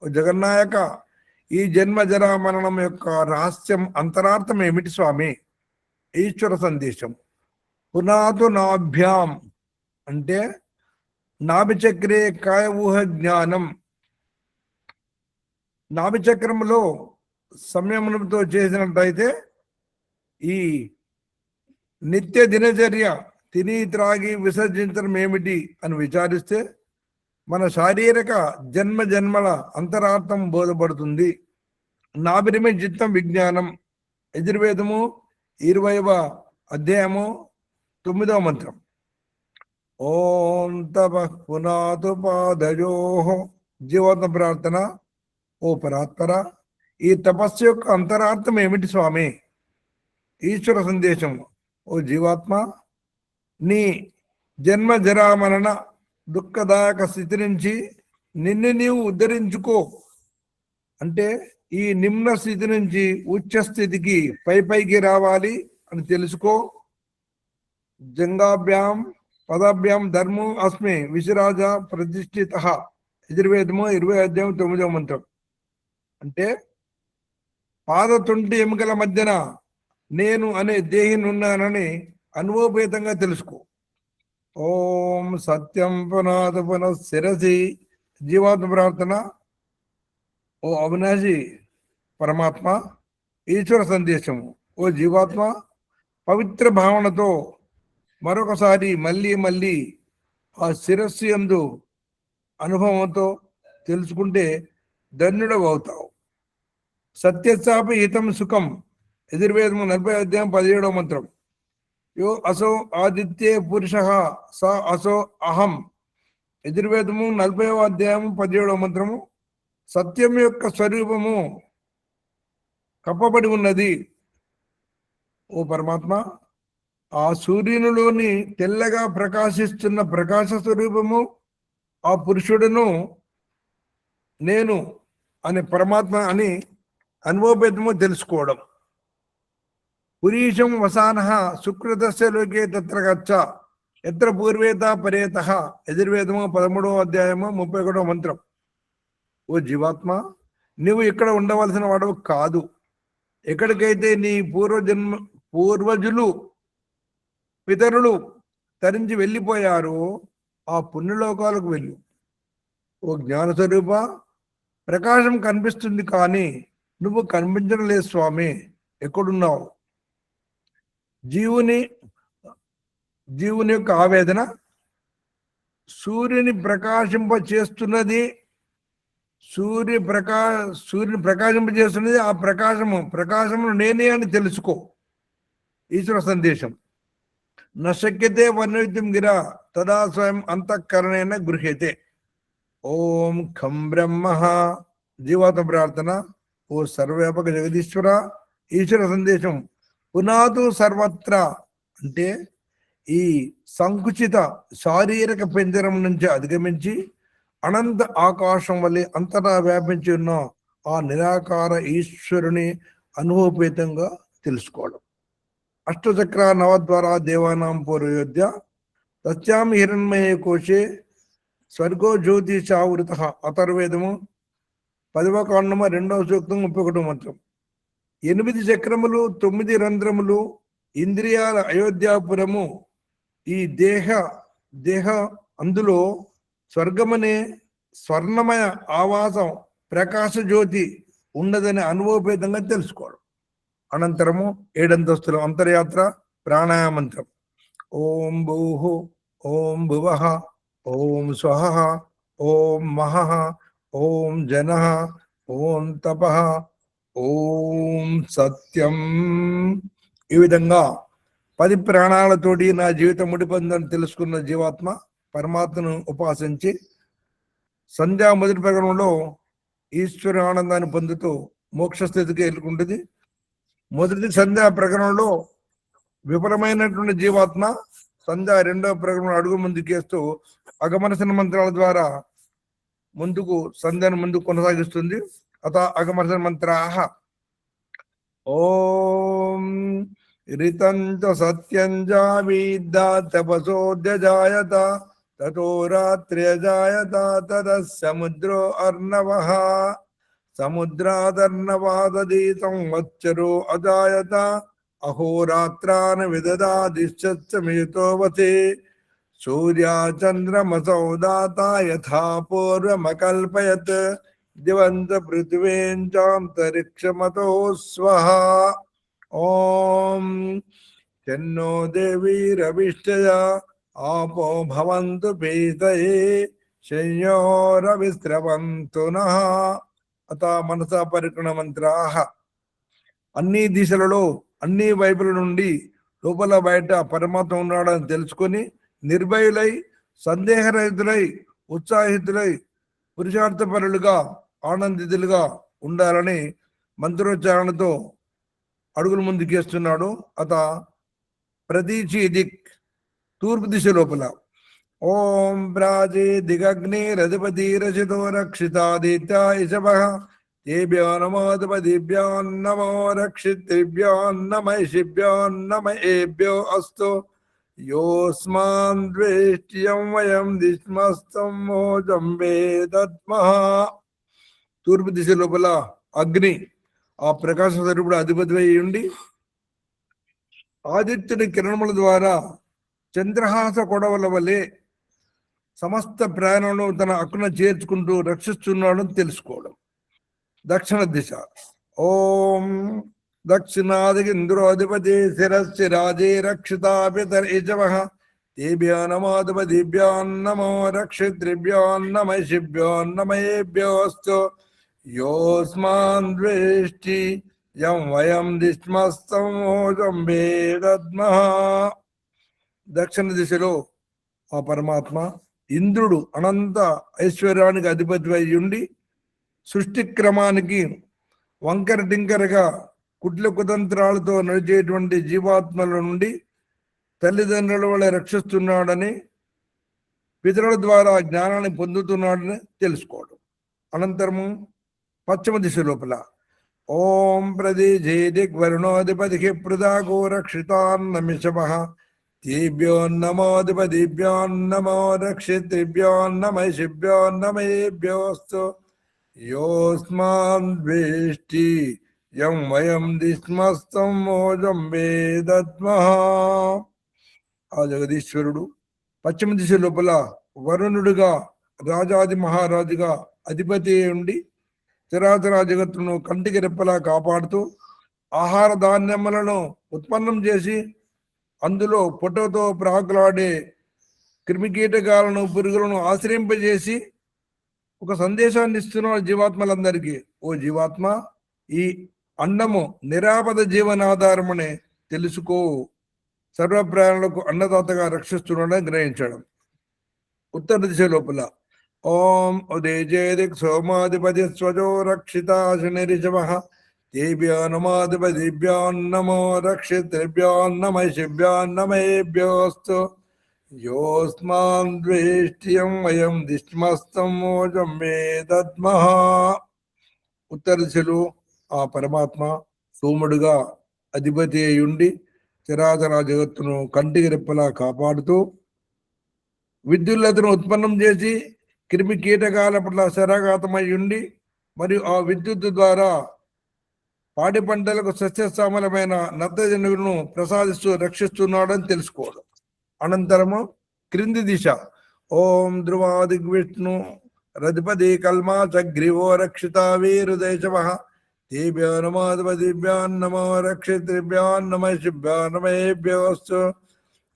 ఓ జగన్నాయక, ఈ జన్మ జరా మరణం యొక్క రహస్యం అంతరార్థం ఏమిటి స్వామి? ఈశ్వర సందేశం. పునాతు నాభ్యాం అంటే నాభిచక్రే కాయ ఊహ జ్ఞానం. నాభిచక్రంలో సంయమనంతో చేసినట్టయితే ఈ నిత్య దినచర్య తిని త్రాగి విసర్జించడం ఏమిటి అని విచారిస్తే మన శారీరక జన్మల అంతరార్థం బోధపడుతుంది. నాభిరమే చిత్తం విజ్ఞానం. యజుర్వేదము 20వ అధ్యాయము 9వ మంత్రం. ఓం తప పునాతు పాదయో జీవోత్మ ప్రార్థన. ఓ పరాత్పర, ఈ తపస్సు యొక్క అంతరార్థం ఏమిటి స్వామి? ఈశ్వర సందేశం. ఓ జీవాత్మ, నీ జన్మ జరామరణ దుఃఖదాయక స్థితి నుంచి నిన్ను నీవు ఉద్ధరించుకో. అంటే ఈ నిమ్న స్థితి నుంచి ఉచ్చ స్థితికి పైకి రావాలి అని తెలుసుకో. జంగాభ్యాం పదాభ్యాం ధర్మో అస్మి విశిరాజ ప్రతిష్ఠిత. యజుర్వేదము 20వ అధ్యాయం 9వ మంత్రం. అంటే పాద తొంటి ఎముకల మధ్యన నేను అనే దేహినున్నానని అనుభవపేతంగా తెలుసుకో. ఓం సత్యం పునాద పునః శిరసి జీవాత్మ ప్రార్థన. ఓ అవినాశి పరమాత్మ ఈశ్వర సందేశము. ఓ జీవాత్మ, పవిత్ర భావనతో మరొకసారి మళ్ళీ ఆ శిరస్సు యందు అనుభవంతో తెలుసుకుంటే ధన్యుడవు అవుతావు. సత్యచాపి హితం సుఖం. యజుర్వేదము 40వ అధ్యాయం 17వ మంత్రం. యో అసో ఆదిత్యే పురుష స అసో అహం. యజుర్వేదము 40వ అధ్యాయము 17వ మంత్రము. సత్యం యొక్క స్వరూపము కప్పబడి ఉన్నది. ఓ పరమాత్మ, ఆ సూర్యునిలోని తెల్లగా ప్రకాశిస్తున్న ప్రకాశ స్వరూపము ఆ పురుషుడును నేను అనే పరమాత్మ అని అనుభవభేదము తెలుసుకోవడం. పురీషం వసాన సుకృతస్య లోకే తత్ర గచ్చ ఎత్ర పూర్వేత పరేత. యజుర్వేదము 13వ అధ్యాయము 31వ మంత్రం. ఓ జీవాత్మ, నువ్వు ఇక్కడ ఉండవలసిన వాడవు కాదు. ఎక్కడికైతే నీ పూర్వజులు పితరులు తరించి వెళ్ళిపోయారో ఆ పుణ్యలోకాలకు వెళ్ళు. ఓ జ్ఞానస్వరూప, ప్రకాశం కనిపిస్తుంది కానీ నువ్వు కనిపించడం లేదు స్వామి. ఎక్కడున్నావు? జీవుని యొక్క ఆవేదన సూర్యుని ప్రకాశింప చేస్తున్నది. సూర్యుని ప్రకాశింపజేస్తున్నది. ఆ ప్రకాశము నేనే అని తెలుసుకో. ఈశ్వర సందేశం. నశక్యతే వర్ణయితుం గిరా తదా స్వయం అంతఃకరణేన గృహ్యతే. ఓం ఖం బ్రహ్మ జీవాత్మ ప్రార్థన. ఓ సర్వవ్యాపక జగదీశ్వర ఈశ్వర సందేశం. పునాదు సర్వత్ర అంటే ఈ సంకుచిత శారీరక పెంజరం నుంచి అధిగమించి అనంత ఆకాశం వల్లే అంతటా వ్యాపించి ఉన్న ఆ నిరాకార ఈశ్వరుని అనుభవపేతంగా తెలుసుకోవడం. అష్టచక్ర నవద్వార దేవానాం పూర్వయోధ్య తస్యామి హిరణ్మయే కోశే స్వర్గో జ్యోతి చావృత. అథర్వేదము 10వ కాండము 2వ సూక్తం 31వ మంత్రం. 8 చక్రములు 9 రంధ్రములు ఇంద్రియాల అయోధ్యాపురము ఈ దేహ అందులో స్వర్గమనే స్వర్ణమయ ఆవాసం ప్రకాశ జ్యోతి ఉండదని అనుభవపేతంగా తెలుసుకోవడం. అనంతరము 7 అంతస్తుల అంతర్యాత్ర ప్రాణాయామంత్రం. ఓం భూః ఓం భువః ఓం స్వహః ఓం మహః ఓం జనః ఓం తపః ఓం సత్యం. ఈ విధంగా 10 ప్రాణాలతోటి నా జీవితం ముడిపందని తెలుసుకున్న జీవాత్మ పరమాత్మను ఉపాసించి సంధ్యా మొదటి ప్రకరణంలో ఈశ్వర ఆనందాన్ని పొందుతూ మోక్ష స్థితికి వెళ్ళుకుంటుంది. మొదటి సంధ్యా ప్రకరణంలో విఫలమైనటువంటి జీవాత్మ సంధ్యా 2వ ప్రకరణం అడుగు ముందుకేస్తూ అగమనసన మంత్రాల ద్వారా ముందుకు సంధ్యను ముందుకు కొనసాగిస్తుంది. అత అగమనసన మంత్రాః ఓం రితంచ సత్యంజావిద్ద తపసోద్యజాయత తతో రాత్ర్యజాయత తదః సముద్రో అర్ణవః సముద్రాదర్ణవాదీ సంవత్సరో అజాయత అహోరాత్రాన్ విదదాదిశ్చమయుతో వసే సూర్యాచంద్రమసౌ దాత యథా పూర్వమకల్పయత్ దివంత పృథివీంచాంతరిక్షమతో స్వః. ఓం తన్నో దేవీరవిష్టయ ఆపో భవంతు పీతయే శయ్యోరవిస్రవంతు నః. అత మనసా పరికరణ మంత్రాః. అన్ని దిశలలో అన్ని వైపుల నుండి లోపల బయట పరమాత్మ ఉన్నాడని తెలుసుకొని నిర్భయులై సందేహరహితులై ఉత్సాహితులై పురుషార్థపరులుగా ఆనందితులుగా ఉండాలని మంత్రోచ్చారణతో అడుగులు ముందుకేస్తున్నాడు. అత ప్రతీచి దిక్ తూర్పు దిశ లోపల ఓం ప్రాచే దిగగ్నిరధిపతిరచితో రక్షితాదిత్య ఇషభః తేభ్యో నమోధిపతిభ్యో నమో రక్షితృభ్యో నమయేభ్యో అస్తు యోస్మాన్ ద్వేష్ట్యం వయం దిష్మస్తం మోజం వేదత్మః. తూర్పు దిశ లోపల అగ్ని ఆ ప్రకాశ స్వరూపుడు అధిపతి అయి ఉండి ఆదిత్యుని కిరణముల ద్వారా చంద్రహాస కొడవల వలె సమస్త ప్రాణులను తన అక్కున చేర్చుకుంటూ రక్షిస్తున్నాడని తెలుసుకోవడం. దక్షిణ దిశ ఓం దక్షిణాదిగింద్రోధిపతి శిరస్సిరాజే రక్షితాపితరిజవః తేభ్యో నమోధిపతిభ్యో నమో రక్షితృభ్యో నమశిభ్యో నమయేభ్యోస్తు యోస్మాన్ ద్వేష్టి యం వయం దిష్మస్తం మోజం వేదద్మః. దక్షిణ దిశలో ఆ పరమాత్మ ఇంద్రుడు అనంత ఐశ్వర్యానికి అధిపతి అయి ఉండి సృష్టి క్రమానికి వంకర టింకరగా కుట్ల కుతంత్రాలతో నడిచేటువంటి జీవాత్మల నుండి తల్లిదండ్రుల వల్ల రక్షిస్తున్నాడని పితరుల ద్వారా జ్ఞానాన్ని పొందుతున్నాడని తెలుసుకోవడం. అనంతరము పశ్చిమ దిశ లోపల ఓం ప్రదీజే దిగ్వరుణోధిపతికి పృథాగో రక్షితాన్నమిషమః తేభ్యో నమోధిపతిభ్యో నమో రక్షితృభ్యో నమశిభ్యో నమయేభ్యోస్తు యోస్మాన్ ద్వేష్టి యం వయం దిష్మస్తం మోజం వేదత్మః. ఆ జగదీశ్వరుడు పశ్చిమ దిశ లోపల వరుణుడుగా రాజాది మహారాజుగా అధిపతి ఉండి చరాచర జగత్తును కంటికి రెప్పలా కాపాడుతూ ఆహార ధాన్యములను ఉత్పన్నం చేసి అందులో పొట్టతో ప్రాకులాడే క్రిమికీటకాలను పురుగులను ఆశ్రయింపజేసి ఒక సందేశాన్ని ఇస్తున్నాడు జీవాత్మలందరికీ. ఓ జీవాత్మ, ఈ అన్నము నిరాపద జీవనాధారమని తెలుసుకో, సర్వ ప్రాణులకు అన్నదాతగా రక్షిస్తున్నాడని గ్రహించడం. ఉత్తర దిశ లోపల ఓం ఉదయజేదిక్ సోమాధిపతి స్వజో రక్షితాశనిరిషభః తేభ్యో నమోధిపతిభ్యో నమో రక్షితృభ్యో నమశిభ్యో నమయేభ్యోస్తు యోస్మాన్ ద్వేష్ట్యం వయం దిష్మస్తం మోజం వేదద్మః. ఉత్తర దిశలో ఆ పరమాత్మ సోముడుగా అధిపతి అయ్యుండి చరాచర జగత్తును కంటికి రెప్పలా కాపాడుతూ విద్యుల్లతను ఉత్పన్నం చేసి క్రిమి కీటకాల పట్ల శరాఘాతమై ఉండి మరియు ఆ విద్యుత్ ద్వారా పాడి పంటలకు సస్యశ్యామలమైన నత్తజనులను ప్రసాదిస్తూ రక్షిస్తున్నాడని తెలుసుకోవడం. అనంతరము క్రింది దిశ ఓం ధ్రువాదిగ్విష్ణు రధిపతి కల్మా చగ్రీవో రక్షిత వీరుదేశవ దేభ్యో నమోదిభ్యాన్ నమో రక్షితృభ్యాన్ నమ శిభ్యాన్ నమేభ్యోస్తు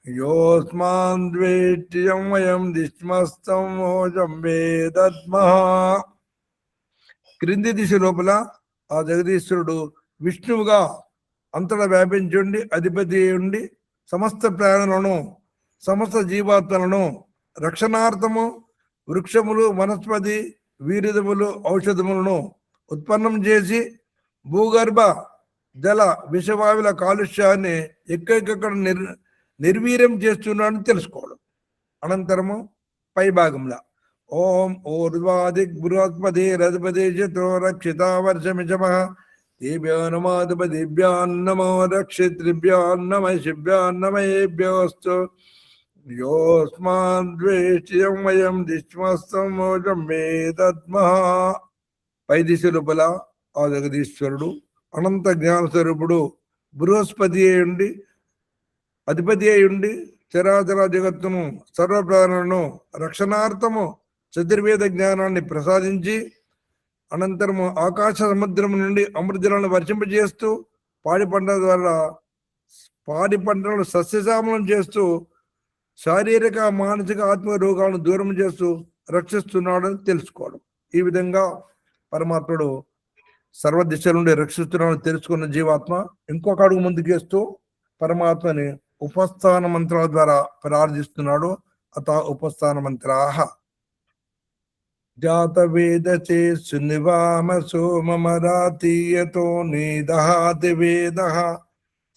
యోస్మాన్ ద్వేట్యం వయం దిష్మస్తం మోజం వేదద్మః. క్రింది దిశ లోపల ఆ జగదీశ్వరుడు విష్ణువుగా అంతటా వ్యాపించుండి అధిపతి ఉండి సమస్త ప్రాణులను సమస్త జీవాత్మలను రక్షణార్థము వృక్షములు వనస్పతి వీరిదములు ఔషధములను ఉత్పన్నం చేసి భూగర్భ జల విషవాయువుల కాలుష్యాన్ని ఎక్కడెక్కడ నిర్వీర్యం చేస్తున్నాడని తెలుసుకోవడం. అనంతరము పై భాగంలో ఓం ఊర్ధ్వాదిక్ బృహస్పతి రధిపతి చిత్రో రక్షిత వర్షమిషమః దేభ్యో నమోదిభ్యాన్ నమో రక్షితృభ్యాన్ నమ శిభ్యాన్ నమేభ్యోస్తు యోస్మాన్ ద్వేష్యం వయం దిష్మస్తం మోజం వేదద్మః. పై దిశ లోపల ఆ జగదీశ్వరుడు అనంత జ్ఞాన స్వరూపుడు బృహస్పతి అయ్యుండి అధిపతి అయ్యుండి చరాచర జగత్తును సర్వప్రాణులను రక్షణార్థము చతుర్వేద జ్ఞానాన్ని ప్రసాదించి అనంతరము ఆకాశ సముద్రం నుండి అమృతజలాలను వర్షింపజేస్తూ పాడి పంటల ద్వారా పాడి పంటలను సస్యశ్యామలం చేస్తూ శారీరక మానసిక ఆత్మ రోగాలను దూరం చేస్తూ రక్షిస్తున్నాడని తెలుసుకోవడం. ఈ విధంగా పరమాత్ముడు సర్వ దిశల నుండి రక్షిస్తున్నాడని తెలుసుకున్న జీవాత్మ ఇంకొక అడుగు ముందుకేస్తూ పరమాత్మని ఉపస్థాన మంత్రాల ద్వారా ప్రార్థిస్తున్నాడు. అత ఉపస్థాన మంత్రాః జాత వేద చే సునివామ సోమరాతీయతో నీదహాతి వేదః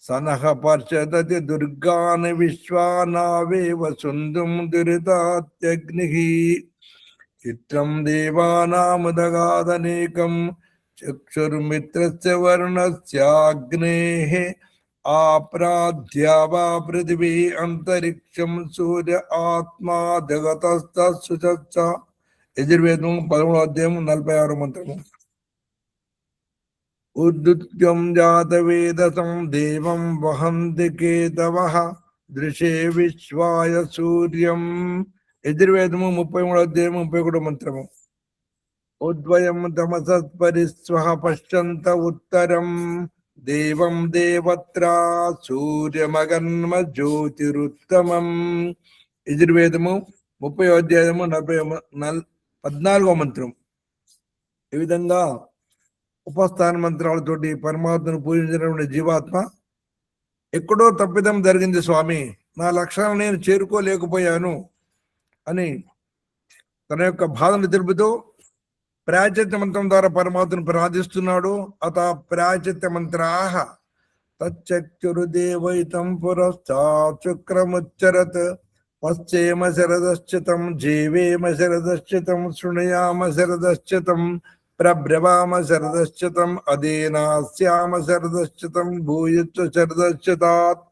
సనః పర్షదతి దుర్గాని విశ్వానావేవ సుందుం దురితాత్యగ్నిః చిత్రం దేవానాముదగాదనేకం చక్షుర్మిత్రస్య వర్ణస్యాగ్నేః ఆప్రాధ్యావా పృథివీ అంతరిక్షం సూర్య ఆత్మా జగతస్తస్సుచ. యజుర్వేదం 13వ అధ్యాయం 46వ మంత్రము. ఉద్యుత్యం జాతవేదసం దేవం వహంతి కేతవః దృశే విశ్వాయ సూర్యం. యజుర్వేదము 33వ అధ్యాయం 31వ మంత్రము. ఉద్వయం తమసత్పరిస్వః పశ్యంత ఉత్తరం దేవం దేవత్రా సూర్యమగన్మ జ్యోతిరుత్తమం. యజుర్వేదము 30వ అధ్యాయము 14వ మంత్రం. ఈ విధంగా ఉపస్థాన మంత్రాలతోటి పరమాత్మను పూజించినటువంటి జీవాత్మ ఎక్కడో తప్పిదం జరిగింది స్వామి, నా లక్ష్యాలను నేను చేరుకోలేకపోయాను అని తన యొక్క బాధను తెలుపుతూ ప్రాయచిత్త మంత్రం ద్వారా పరమాత్మను ప్రార్థిస్తున్నాడు. అత ప్రాయచిత్త మంత్రాః తచ్చక్షురుదేవైతం పురశ్చాత్ శుక్రముచ్చరత్ పశ్చేమ శరదశ్చితం జీవేమ శరదశ్చితం శృణుయామ శరదశ్చితం ప్రభ్రవామ శరదశ్చితం అదేనాస్యామ శరదశ్చితం భూయచ్చ శరదశ్చితాత్.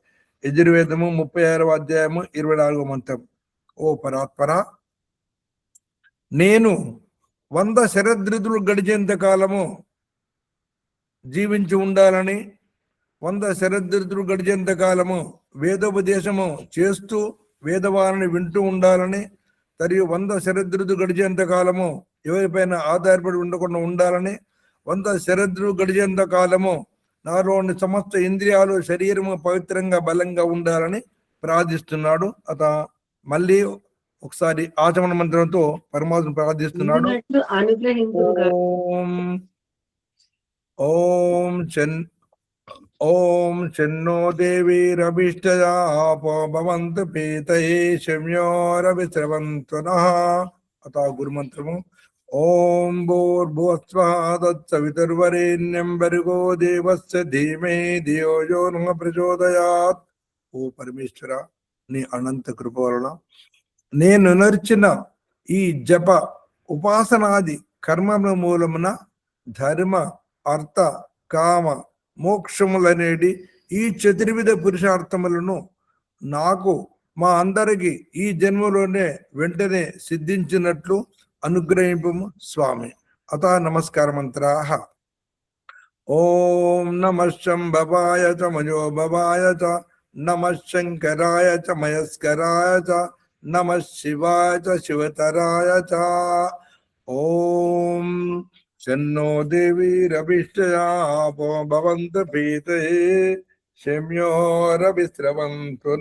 యజుర్వేదము 36వ అధ్యాయము 24వ మంత్రం. ఓ పరాత్పర, నేను 100 శరదృతులు గడిచేంత కాలము జీవించి ఉండాలని, 100 శరదృతులు గడిచేంత కాలము వేదోపదేశము చేస్తూ వేదవాణిని వింటూ ఉండాలని, మరియు 100 శరదృతులు గడిచేంత కాలము ఎవరిపైన ఆధారపడి ఉండకుండా ఉండాలని, 100 శరదృతులు గడిచేంత కాలము నాలోని సమస్త ఇంద్రియాలు శరీరము పవిత్రంగా బలంగా ఉండాలని ప్రార్థిస్తున్నాడు. అత మళ్ళీ ఒకసారి ఆచమన మంత్రంతో పరమాత్మ ప్రార్థిస్తున్నాడు. ఓం ఓం శన్నో దేవీరభిష్టయాపో భవంతు పీతయే శమ్యోరవిశ్రవంతు నః. అత గురుమంత్రము ఓం భూర్భువస్వః తత్సవితుర్వరేణ్యం భర్గో దేవస్య ధీమహి ధియో యో నః ప్రచోదయాత్. ఓ పరమేశ్వర, నీ అనంత కృప వలన నేను నర్చిన ఈ జప ఉపాసనాది కర్మల మూలమున ధర్మ అర్థ కామ మోక్షములనేటి ఈ చతుర్విధ పురుషార్థములను నాకు మా అందరికి ఈ జన్మలోనే వెంటనే సిద్ధించినట్లు అనుగ్రహింపము స్వామి. అత నమస్కార మంత్రాః. ఓం నమః శంభవాయ చ మయోభవాయ చ నమః శంకరాయ చ మయస్కరాయ చ నమః శివాయ చ శివతరాయ చ. ఓం శన్నో దేవీరభిష్టయాపో భవంతు పీతే శమ్యోరవిశ్రవంతు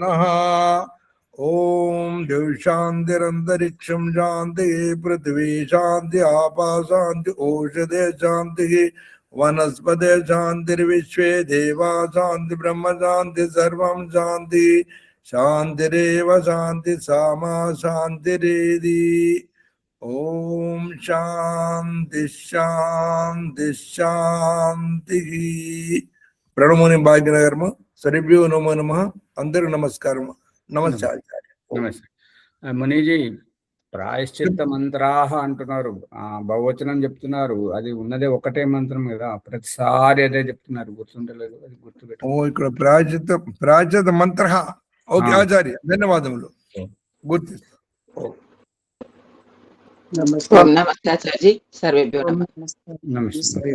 నః. ఓం శాంతిరంతరిక్షం శాంతి పృథివీ శాంతి ఆపా శాంతి ఓషధే శాంతి వనస్పతే శాంతిర్విశ్వే దేవా శాంతి బ్రహ్మ శాంతి సర్వం శాంతి శాంతిరేవ శాంతి సామా శాంతిరేది. ఓం శాంతి శాంతి శాంతి. ప్రణముని భాగ్యనగరము. సరిభ్యో నమో నమః. అందరూ నమస్కారము. నమస్తే ఆచార్య. నమస్తే. మునీజీ, ప్రాయశ్చిత్త మంత్రాహ అంటున్నారు, బహువచనం చెప్తున్నారు. అది ఉన్నదే ఒకటే మంత్రం కదా, ప్రతిసారి అదే చెప్తున్నారు, గుర్తుంటలేదు. అది గుర్తుపెట్టు. ఓ ఇక్కడ ప్రాయశ్చిత్త మంత్ర. ఓకే ఆచార్య, ధన్యవాదములు. గుర్తు. నమస్కారం. ఓం నమస్తే ఆచార్య. సర్వేభ్యో నమః. నమస్కారం. నమస్తే.